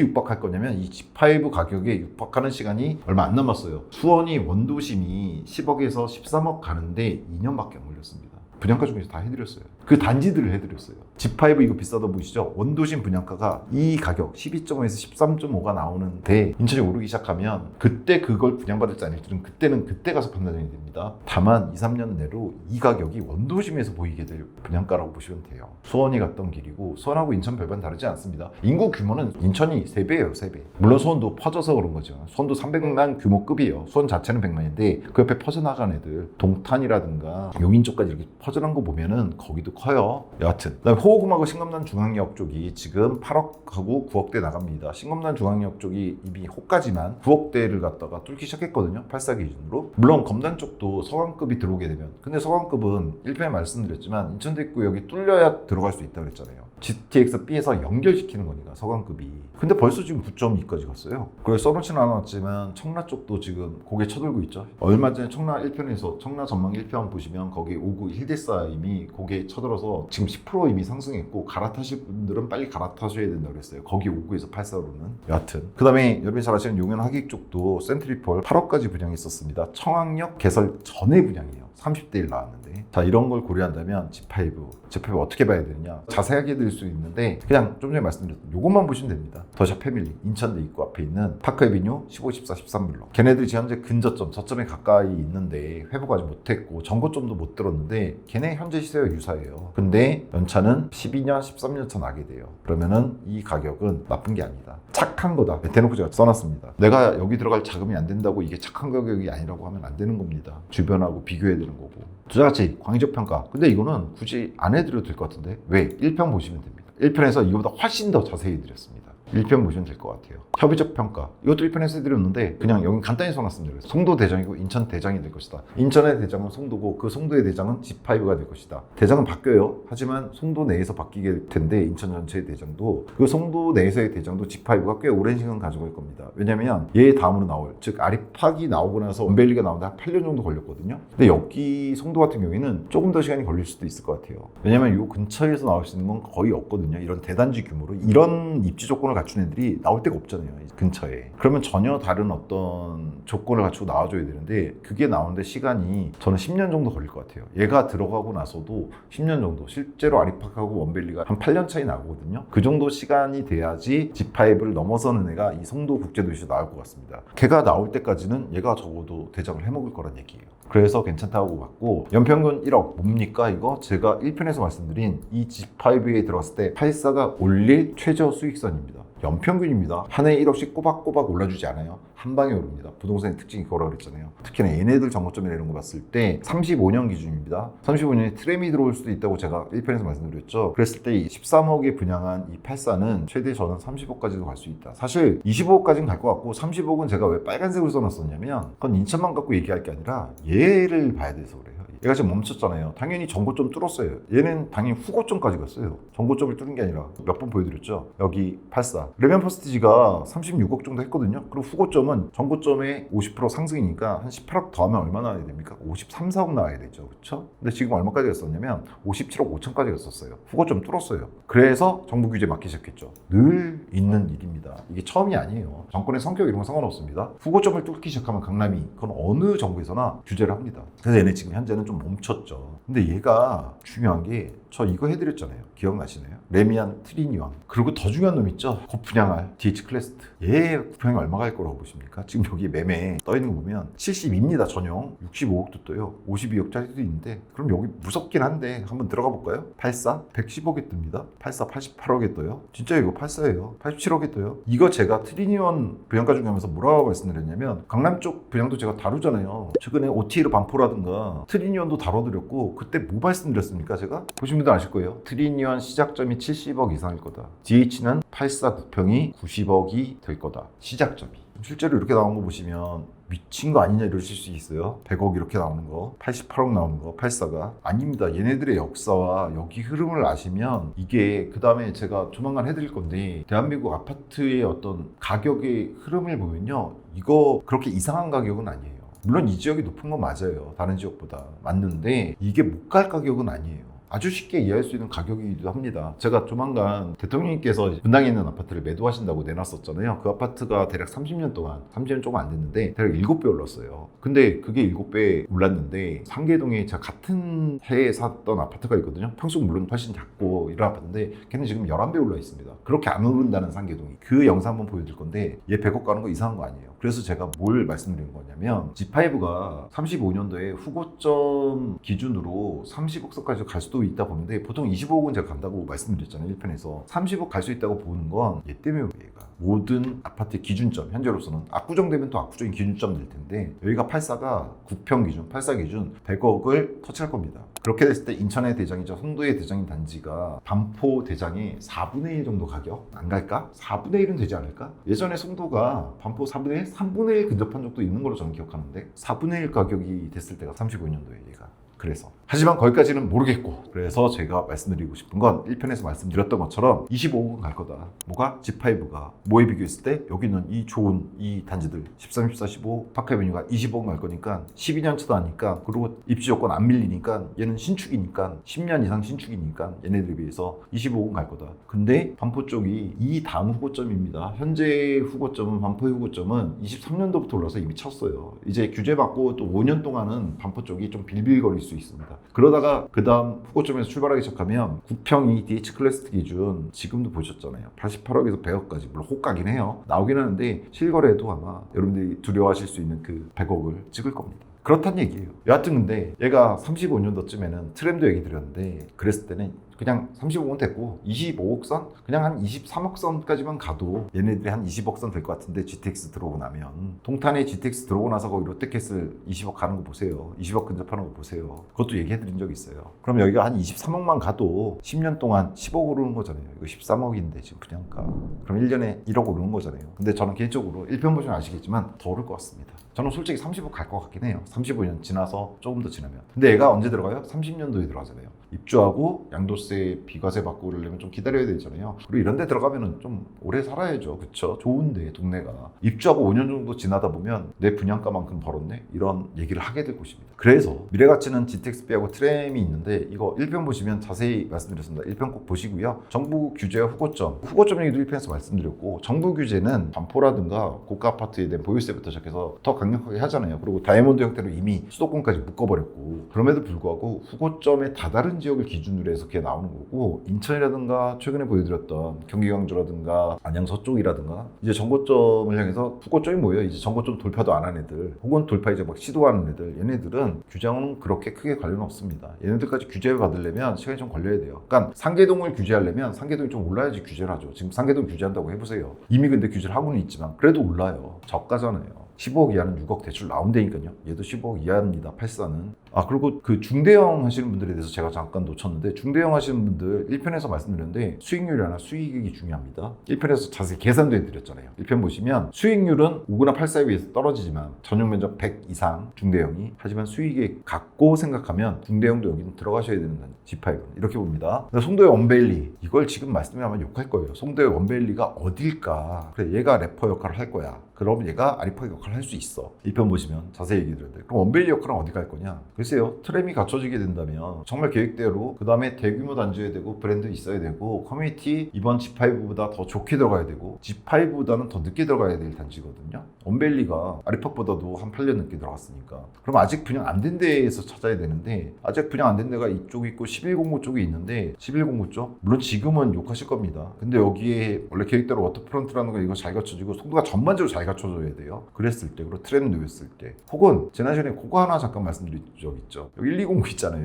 육박할 거냐면 이 G5 가격에 육박하는 시간이 얼마 안 남았어요. 수원이 원도심이 10억에서 13억 가는데 2년밖에 안 걸렸습니다. 분양가 중에서 다 해드렸어요. 그 단지들을 해드렸어요. G5 이거 비싸다 보이시죠? 원도심 분양가가 이 가격 12.5에서 13.5가 나오는데 인천이 오르기 시작하면 그때 그걸 분양받을지 아닐지는 그때는 그때 가서 판단이 됩니다. 다만 2, 3년 내로 이 가격이 원도심에서 보이게 될 분양가라고 보시면 돼요. 수원이 갔던 길이고 수원하고 인천 별반 다르지 않습니다. 인구 규모는 인천이 3배예요. 3배. 물론 수원도 퍼져서 그런 거죠. 수원도 300만 규모급이에요. 수원 자체는 100만인데 그 옆에 퍼져나간 애들 동탄이라든가 용인 쪽까지 이렇게 퍼져난 거 보면은 거기도 커요. 여하튼 그다음에 호호금하고 신검단 중앙역 쪽이 지금 8억하고 9억대 나갑니다. 신검단 중앙역 쪽이 이미 호까지만 9억대를 갖다가 뚫기 시작했거든요. 84 기준으로. 물론 검단 쪽도 서강급이 들어오게 되면, 근데 서강급은 1편에 말씀드렸지만 인천대구역이 뚫려야 들어갈 수 있다고 그랬잖아요. GTX-B에서 연결시키는 거니까 서강급이. 근데 벌써 지금 9.2까지 갔어요. 그래서 써놓지는 않았지만 청라 쪽도 지금 고개 쳐들고 있죠. 얼마 전에 청라 1편에서 청라 전망 1편 보시면 거기 59 힐데사 이미 고개 쳐들어서 지금 10% 이미 상승했고, 갈아타실 분들은 빨리 갈아타셔야 된다고 그랬어요. 거기 59에서 84로는. 여하튼 그 다음에 여러분이 잘 아시는 용현 하객 쪽도 센트리폴 8억까지 분양했었습니다. 청학역 개설 전에 분양이에요. 30대 1 나왔는데. 자, 이런 걸 고려한다면 G5 어떻게 봐야 되느냐, 자세하게 드릴 수 있는데 그냥 좀 전에 말씀드렸던 요것만 보시면 됩니다. 더샵 패밀리 인천대 입구 앞에 있는 파크에비뉴 15, 14, 13블록. 걔네들이 현재 근저점, 저점에 가까이 있는데 회복하지 못했고 전고점도 못 들었는데 걔네 현재 시세와 유사해요. 근데 연차는 12년, 13년 차 나게 돼요. 그러면은 이 가격은 나쁜 게 아니다. 착한 거다. 대놓고 제가 써놨습니다. 내가 여기 들어갈 자금이 안 된다고 이게 착한 가격이 아니라고 하면 안 되는 겁니다. 주변하고 비교해야 되는 거고. 투자가치, 광의적 평가. 근데 이거는 굳이 안 해드려도 될 것 같은데 왜? 1편 보시면 됩니다. 1편에서 이거보다 훨씬 더 자세히 해드렸습니다. 1편 보시면 될 것 같아요. 협의적 평가. 이것도 1편에서 해드렸는데 그냥 여기 간단히 써놨습니다. 송도 대장이고 인천 대장이 될 것이다. 인천의 대장은 송도고 그 송도의 대장은 G5가 될 것이다. 대장은 바뀌어요. 하지만 송도 내에서 바뀌게 될 텐데 인천 전체의 대장도, 그 송도 내에서의 대장도 G5가 꽤 오랜 시간 가져갈 겁니다. 왜냐면 얘 다음으로 나올, 즉 아리팍이 나오고 나서 원벨리가 나오는데 한 8년 정도 걸렸거든요. 근데 여기 송도 같은 경우에는 조금 더 시간이 걸릴 수도 있을 것 같아요. 왜냐면 요 근처에서 나올 수 있는 건 거의 없거든요. 이런 대단지 규모로. 이런 입지 조건을 갖춘 애들이 나올 데가 없잖아요. 근처에. 그러면 전혀 다른 어떤 조건을 갖추고 나와줘야 되는데 그게 나오는데 시간이 저는 10년 정도 걸릴 것 같아요. 얘가 들어가고 나서도 10년 정도. 실제로 아리팍하고 원벨리가 한 8년 차이 나거든요. 그 정도 시간이 돼야지 G5를 넘어서는 애가 이 송도 국제도시로 나올 것 같습니다. 걔가 나올 때까지는 얘가 적어도 대장을 해먹을 거란 얘기예요. 그래서 괜찮다고 봤고, 연평균 1억 뭡니까 이거? 제가 1편에서 말씀드린 이 G5에 들어갔을 때 84가 올릴 최저 수익선입니다. 연평균입니다. 한 해에 1억씩 꼬박꼬박 올라주지 않아요. 한 방에 오릅니다. 부동산의 특징이 그거라고 그랬잖아요. 특히나 얘네들 정고점이나 이런 거 봤을 때 35년 기준입니다. 35년에 트램이 들어올 수도 있다고 제가 1편에서 말씀드렸죠. 그랬을 때 13억에 분양한 이 84는 최대 저는 30억까지도 갈 수 있다. 사실 25억까지는 갈 것 같고 30억은 제가 왜 빨간색으로 써놨었냐면 그건 인천만 갖고 얘기할 게 아니라 얘를 봐야 돼서 그래요. 얘가 지금 멈췄잖아요. 당연히 전고점 뚫었어요. 얘는 당연히 후고점까지 갔어요. 전고점을 뚫은 게 아니라 몇 번 보여드렸죠. 여기 84 레미안 퍼스티지가 36억 정도 했거든요. 그리고 후고점은 전고점의 50% 상승이니까 한 18억 더하면 얼마 나와야 됩니까? 53, 4억 나와야 되죠. 그렇죠? 근데 지금 얼마까지 갔었냐면 57억 5천까지 갔었어요. 후고점 뚫었어요. 그래서 정부 규제 막기 시작했죠. 늘 있는 일입니다. 이게 처음이 아니에요. 정권의 성격 이런 건 상관없습니다. 후고점을 뚫기 시작하면 강남이 그건 어느 정부에서나 규제를 합니다. 그래서 얘네 지금 현재는 좀 멈췄죠. 근데 얘가 중요한 게 저 이거 해드렸잖아요. 기억나시나요? 레미안 트리니왕. 그리고 더 중요한 놈 있죠? 곧 분양할 DH 클래스트. 얘 구평이 얼마 갈 거라고 보십니까? 지금 여기 매매 떠 있는 거 보면 70입니다. 전용 65억도 떠요. 52억짜리도 있는데 그럼 여기 무섭긴 한데 한번 들어가 볼까요? 84 110억에 뜹니다. 84 88억에 떠요. 진짜 이거 84예요. 87억에 떠요. 이거 제가 트리니원 분양가 중개하면서 뭐라고 말씀드렸냐면 강남 쪽 분양도 제가 다루잖아요. 최근에 OTA로 반포라든가 트리니원도 다뤄드렸고 그때 뭐 말씀드렸습니까? 제가 보신 분들 아실 거예요. 트리니원 시작점이 70억 이상일 거다. DH는 84 구평이 90억이 될 거다. 시작점이. 실제로 이렇게 나온 거 보시면 미친 거 아니냐 이러실 수 있어요. 100억 이렇게 나오는 거, 88억 나오는 거, 84가 아닙니다. 얘네들의 역사와 여기 흐름을 아시면 이게 그 다음에 제가 조만간 해드릴 건데 대한민국 아파트의 어떤 가격의 흐름을 보면요, 이거 그렇게 이상한 가격은 아니에요. 물론 이 지역이 높은 건 맞아요. 다른 지역보다 맞는데 이게 못 갈 가격은 아니에요. 아주 쉽게 이해할 수 있는 가격이기도 합니다. 제가 조만간 대통령님께서 분당에 있는 아파트를 매도하신다고 내놨었잖아요. 그 아파트가 대략 30년 동안, 30년 조금 안 됐는데 대략 7배 올랐어요. 근데 그게 7배 올랐는데 상계동에 제가 같은 해에 샀던 아파트가 있거든요. 평수가 물론 훨씬 작고 이런 아파트인데 걔는 지금 11배 올라 있습니다. 그렇게 안 오른다는 상계동이. 그 영상 한번 보여드릴 건데 얘 100억 가는 거 이상한 거 아니에요. 그래서 제가 뭘 말씀드린 거냐면 G5가 35년도에 후고점 기준으로 30억 선까지 갈 수도 있다 보는데 보통 25억은 제가 간다고 말씀드렸잖아요. 1편에서 30억 갈 수 있다고 보는 건 얘 때문에 얘가 모든 아파트의 기준점 현재로서는 압구정되면 또 압구정이 기준점 될 텐데 여기가 84가 9평 기준 84 기준 100억을 터치할 겁니다. 그렇게 됐을 때 인천의 대장이죠. 송도의 대장인 단지가 반포 대장의 4분의 1 정도 가격 안 갈까? 4분의 1은 되지 않을까? 예전에 송도가 반포 4분의 1, 3분의 1 근접한 적도 있는 걸로 저는 기억하는데 4분의 1 가격이 됐을 때가 35년도에 얘가. 그래서 하지만 거기까지는 모르겠고 그래서 제가 말씀드리고 싶은 건 1편에서 말씀드렸던 것처럼 25억은 갈 거다. 뭐가? G5가 뭐에 비교했을 때 여기는 이 좋은 이 단지들 13, 14, 15 파크애비뉴가 25억 갈 거니까 12년 차도 하니까 그리고 입지 조건 안 밀리니까 얘는 신축이니까 10년 이상 신축이니까 얘네들에 비해서 25억은 갈 거다. 근데 반포 쪽이 이 다음 후고점입니다. 현재 후고점은 반포의 후고점은 23년도부터 올라서 이미 쳤어요. 이제 규제 받고 또 5년 동안은 반포 쪽이 좀 빌빌거릴 수 있습니다. 그러다가 그 다음 후고점에서 출발하기 시작하면 9평이 DH 클래스트 기준 지금도 보셨잖아요. 88억에서 100억까지 물론 호가긴 해요. 나오긴 하는데 실거래도 아마 여러분들이 두려워하실 수 있는 그 100억을 찍을 겁니다. 그렇단 얘기예요. 여하튼 근데 얘가 35년도쯤에는 트램도 얘기 드렸는데 그랬을 때는 그냥 35억 됐고 25억 선? 그냥 한 23억 선까지만 가도 얘네들이 한 20억 선 될 것 같은데 GTX 들어오고 나면 동탄에 GTX 들어오고 나서 거기 롯데캐슬 20억 가는 거 보세요. 20억 근접하는 거 보세요. 그것도 얘기해드린 적 있어요. 그럼 여기가 한 23억만 가도 10년 동안 10억 오르는 거잖아요. 이거 13억인데 지금 분양가. 그럼 1년에 1억 오르는 거잖아요. 근데 저는 개인적으로 1편 보시면 아시겠지만 더 오를 것 같습니다. 저는 솔직히 30억 갈 것 같긴 해요. 35년 지나서 조금 더 지나면. 근데 얘가 언제 들어가요? 30년도에 들어가잖아요. 입주하고 양도세 비과세 받고 그러려면 좀 기다려야 되잖아요. 그리고 이런 데 들어가면은 좀 오래 살아야죠. 그쵸? 좋은데 동네가. 입주하고 5년 정도 지나다 보면 내 분양가만큼 벌었네? 이런 얘기를 하게 될 것입니다. 그래서 미래가치는 GTX-B하고 트램이 있는데 이거 1편 보시면 자세히 말씀드렸습니다. 1편 꼭 보시고요. 정부 규제와 후고점. 후고점 얘기도 1편에서 말씀드렸고 정부 규제는 반포라든가 고가 아파트에 대한 보유세부터 시작해서 더 강력하게 하잖아요. 그리고 다이아몬드 형태로 이미 수도권까지 묶어버렸고 그럼에도 불구하고 후고점에 다다른 지역을 기준으로 해서 그게 나오고 나오는 거고, 인천이라든가 최근에 보여드렸던 경기 광주라든가 안양 서쪽이라든가 이제 정고점을 향해서 후고점이 뭐예요? 이제 정고점 돌파도 안 한 애들, 혹은 돌파 이제 막 시도하는 애들, 얘네들은 규정은 그렇게 크게 관련 없습니다. 얘네들까지 규제를 받으려면 시간이 좀 걸려야 돼요. 그러니까 상계동을 규제하려면 상계동이 좀 올라야지 규제를 하죠. 지금 상계동 규제한다고 해보세요. 이미 근데 규제를 하고는 있지만 그래도 올라요. 저가잖아요. 15억 이하는 6억 대출 나온다니까요. 얘도 15억 이하입니다. 84는. 그리고 그 중대형 하시는 분들에 대해서 제가 잠깐 놓쳤는데, 중대형 하시는 분들 1편에서 말씀드렸는데 수익률이 하나 수익이 중요합니다. 1편에서 자세히 계산도 해드렸잖아요. 1편 보시면 수익률은 5구나 84에 비해서 떨어지지만 전용 면적 100 이상 중대형이, 하지만 수익이 같고 생각하면 중대형도 여기는 들어가셔야 되는 G5는 이렇게 봅니다. 송도의 원베일리, 이걸 지금 말씀하면 욕할 거예요. 송도의 원베일리가 어딜까? 그래, 얘가 래퍼 역할을 할 거야. 그럼 얘가 아리파 역할을 할 수 있어. 1편 보시면 자세히 얘기해 드려야 돼요. 그럼 원베일리 역할은 어디 갈 거냐? 글쎄요. 트램이 갖춰지게 된다면 정말 계획대로, 그 다음에 대규모 단지여야 되고 브랜드 있어야 되고 커뮤니티 이번 G5보다 더 좋게 들어가야 되고 G5보다는 더 늦게 들어가야 될 단지거든요. 원베일리가 아리팍보다도 한 8년 늦게 들어갔으니까. 그럼 아직 분양 안 된 데에서 찾아야 되는데, 아직 분양 안 된 데가 이쪽에 있고 1109 쪽에 있는데, 1109 쪽 물론 지금은 욕하실 겁니다. 근데 여기에 원래 계획대로 워터프론트라는 거 이거 잘 갖춰지고 송도가 전반적으로 잘 갖춰줘야 돼요. 그랬을 때, 그리고 트렌드 놓였을 때, 혹은 지난 시간에 그거 하나 잠깐 말씀드린 적 있죠. 여기 1209 있잖아요.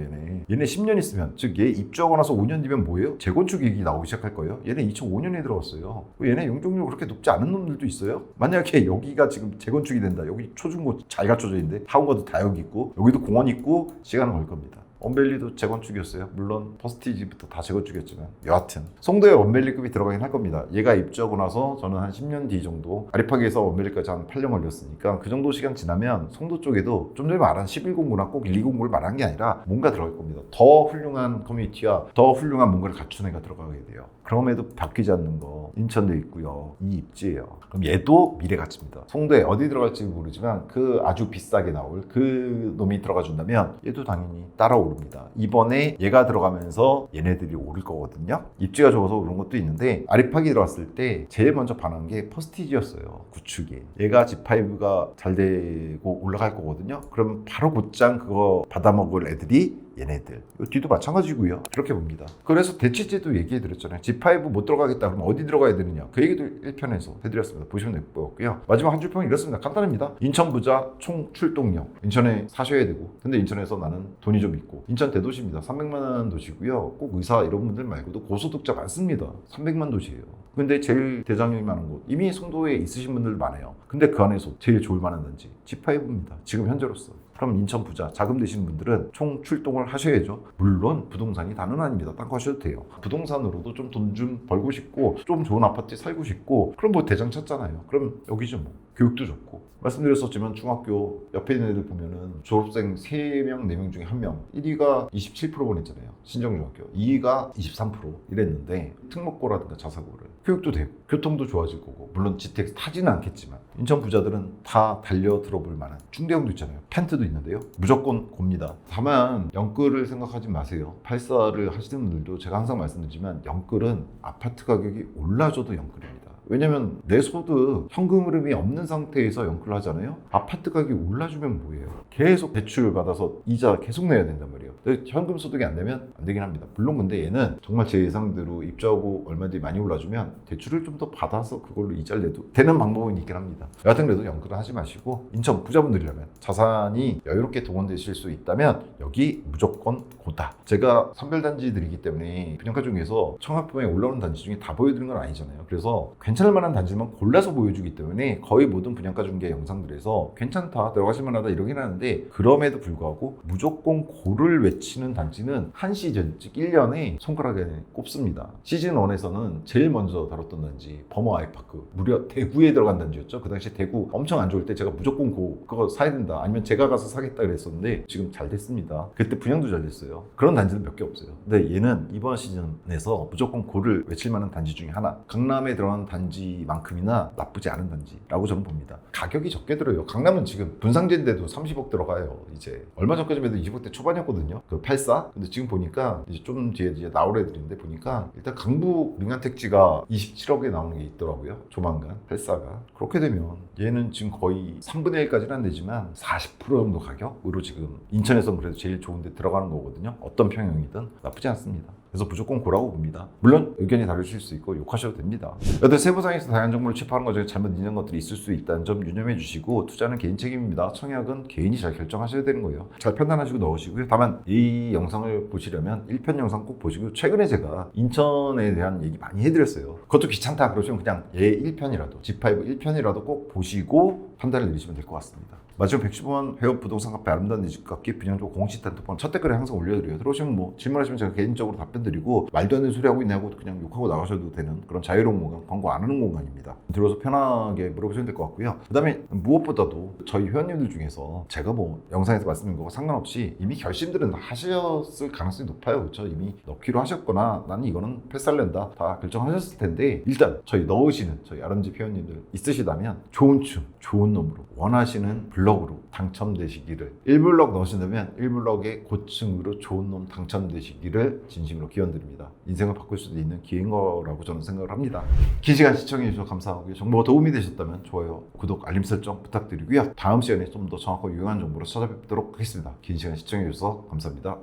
얘네 10년 있으면, 즉 얘 입주하고 나서 5년 뒤면 뭐예요? 재건축 얘기 나오기 시작할 거예요. 얘네 2005년에 들어갔어요. 얘네 용적률 그렇게 높지 않은 놈들도 있어요. 만약에 여기가 지금 재건축이 된다, 여기 초중고 잘 갖춰져 있는데 타운거도 다 여기 있고 여기도 공원 있고, 시간은 걸 겁니다. 원벨리도 재건축이었어요. 물론 퍼스티지부터 다 재건축이었지만 여하튼 송도에 원벨리급이 들어가긴 할 겁니다. 얘가 입주하고 나서 저는 한 10년 뒤 정도, 아리팍에서 원벨리까지 한 8년 걸렸으니까 그 정도 시간 지나면 송도 쪽에도 좀 전에 말한 1109나 꼭 1209를 말한 게 아니라 뭔가 들어갈 겁니다. 더 훌륭한 커뮤니티와 더 훌륭한 뭔가를 갖춘 애가 들어가게 돼요. 그럼에도 바뀌지 않는 거 인천도 있고요. 이 입지예요. 그럼 얘도 미래 가치입니다. 송도에 어디 들어갈지 모르지만 그 아주 비싸게 나올 그 놈이 들어가 준다면 얘도 당연히 따라오릅니다. 이번에 얘가 들어가면서 얘네들이 오를 거거든요. 입지가 좋아서 오른 것도 있는데, 아리팍이 들어갔을 때 제일 먼저 반한 게 퍼스티지였어요. 구축이. 얘가 G5가 잘 되고 올라갈 거거든요. 그럼 바로 곧장 그거 받아먹을 애들이 얘네들. 뒤도 마찬가지고요. 그렇게 봅니다. 그래서 대치제도 얘기해드렸잖아요. G5 못 들어가겠다 그러면 어디 들어가야 되느냐, 그 얘기도 1편에서 해드렸습니다. 보시면 될 것 같고요. 마지막 한 줄평은 이렇습니다. 간단합니다. 인천 부자 총 출동령. 인천에 사셔야 되고, 근데 인천에서 나는 돈이 좀 있고, 인천 대도시입니다. 300만 원 도시고요. 꼭 의사 이런 분들 말고도 고소득자 많습니다. 300만 도시예요. 근데 제일 대장경이 많은 곳, 이미 송도에 있으신 분들 많아요. 근데 그 안에서 제일 좋을 만한 단지 G5입니다. 지금 현재로서. 그럼 인천 부자, 자금 되시는 분들은 총 출동을 하셔야죠. 물론 부동산이 다는 아닙니다. 딴 거 하셔도 돼요. 부동산으로도 좀 돈 좀 벌고 싶고, 좀 좋은 아파트에 살고 싶고, 그럼 뭐 대장 찾잖아요. 그럼 여기죠 뭐. 교육도 좋고. 말씀드렸었지만 중학교 옆에 있는 애들 보면은 졸업생 3명, 4명 중에 1명, 1위가 27% 보냈잖아요. 신정중학교. 2위가 23% 이랬는데, 특목고라든가 자사고를. 교육도 되고 교통도 좋아질 거고, 물론 GTX 타지는 않겠지만 인천 부자들은 다 달려 들어볼 만한 중대형도 있잖아요. 펜트도 있는데요. 무조건 곱니다. 다만 영끌을 생각하지 마세요. 84를 하시는 분들도 제가 항상 말씀드리지만, 영끌은 아파트 가격이 올라줘도 영끌입니다. 왜냐면 내 소득, 현금 흐름이 없는 상태에서 영끌을 하잖아요. 아파트 가격이 올라주면 뭐예요? 계속 대출 받아서 이자 계속 내야 된단 말이에요. 근데 현금 소득이 안 되면 안 되긴 합니다. 물론 근데 얘는 정말 제 예상대로 입주하고 얼마 뒤에 많이 올라주면 대출을 좀 더 받아서 그걸로 이자를 내도 되는 방법은 있긴 합니다. 여하튼 그래도 영끌은 하지 마시고, 인천 부자분들이라면, 자산이 여유롭게 동원되실 수 있다면 여기 무조건 고다. 제가 선별단지들이기 때문에 분양가 중에서 청약범에 올라오는 단지 중에 다 보여드리는 건 아니잖아요. 그래서 괜찮을 만한 단지만 골라서 보여주기 때문에 거의 모든 분양가 중개 영상들에서 괜찮다, 들어가실 만하다 이러긴 하는데, 그럼에도 불구하고 무조건 고를 외치는 단지는 한 시즌, 즉 1년에 손가락에 꼽습니다. 시즌 1에서는 제일 먼저 다뤘던 단지 버머 아이파크, 무려 대구에 들어간 단지였죠. 그 당시에 대구 엄청 안 좋을 때 제가 무조건 그거 사야 된다, 아니면 제가 가서 사겠다 그랬었는데 지금 잘 됐습니다. 그때 분양도 잘 됐어요. 그런 단지는 몇 개 없어요. 근데 얘는 이번 시즌에서 무조건 고를 외칠 만한 단지 중에 하나, 강남에 들어간 단지만큼이나 나쁘지 않은 단지라고 저는 봅니다. 가격이 적게 들어요. 강남은 지금 분상제인데도 30억 들어가요. 이제 얼마 전까지만 해도 20억대 초반이었거든요. 그 84. 근데 지금 보니까 이제 좀 뒤에 이제 나올 애들인데, 보니까 일단 강북 능한택지가 27억에 나오는 게 있더라고요. 조만간 84가. 그렇게 되면 얘는 지금 거의 3분의 1까지는 안 되지만 40% 정도 가격으로 지금 인천에서는 그래도 제일 좋은 데 들어가는 거거든요. 어떤 평형이든 나쁘지 않습니다. 그래서 무조건 고라고 봅니다. 물론 의견이 다르실 수 있고 욕하셔도 됩니다. 여튼 세부상에서 다양한 정보를 취합하는 것 중에 잘못 있는 것들이 있을 수 있다는 점 유념해 주시고, 투자는 개인 책임입니다. 청약은 개인이 잘 결정하셔야 되는 거예요. 잘 판단하시고 넣으시고요. 다만 이 영상을 보시려면 1편 영상 꼭 보시고, 최근에 제가 인천에 대한 얘기 많이 해드렸어요. 그것도 귀찮다 그러시면 그냥 얘 1편이라도 G5 1편이라도 꼭 보시고 판단을 내리시면 될 것 같습니다. 마지막 115만 회원 부동산 카페 아름다운 내 집 갚기 분양조 공식 단톡방 첫 댓글에 항상 올려드려요. 들어오시면 뭐 질문하시면 제가 개인적으로 답변 드리고, 말도 안 되는 소리 하고 있냐고 그냥 욕하고 나가셔도 되는 그런 자유로운 공간, 광고 안 하는 공간입니다. 들어서 편하게 물어보시면 될 것 같고요. 그 다음에 무엇보다도 저희 회원님들 중에서 제가 뭐 영상에서 말씀드린 거와 상관없이 이미 결심들은 하셨을 가능성이 높아요. 그렇죠? 이미 넣기로 하셨거나 나는 이거는 패스할랜다 다 결정하셨을 텐데, 일단 저희 넣으시는 저희 아름집 회원님들 있으시다면 좋은 춤, 좋은 놈으로 원하시는 블럭으로 당첨되시기를, 1블럭 넣으신다면 1블럭의 고층으로 좋은 놈 당첨되시기를 진심으로 기원드립니다. 인생을 바꿀 수도 있는 기회인 거라고 저는 생각을 합니다. 긴 시간 시청해 주셔서 감사하고요. 정보가 도움이 되셨다면 좋아요, 구독, 알림 설정 부탁드리고요. 다음 시간에 좀 더 정확하고 유용한 정보로 찾아뵙도록 하겠습니다. 긴 시간 시청해 주셔서 감사합니다.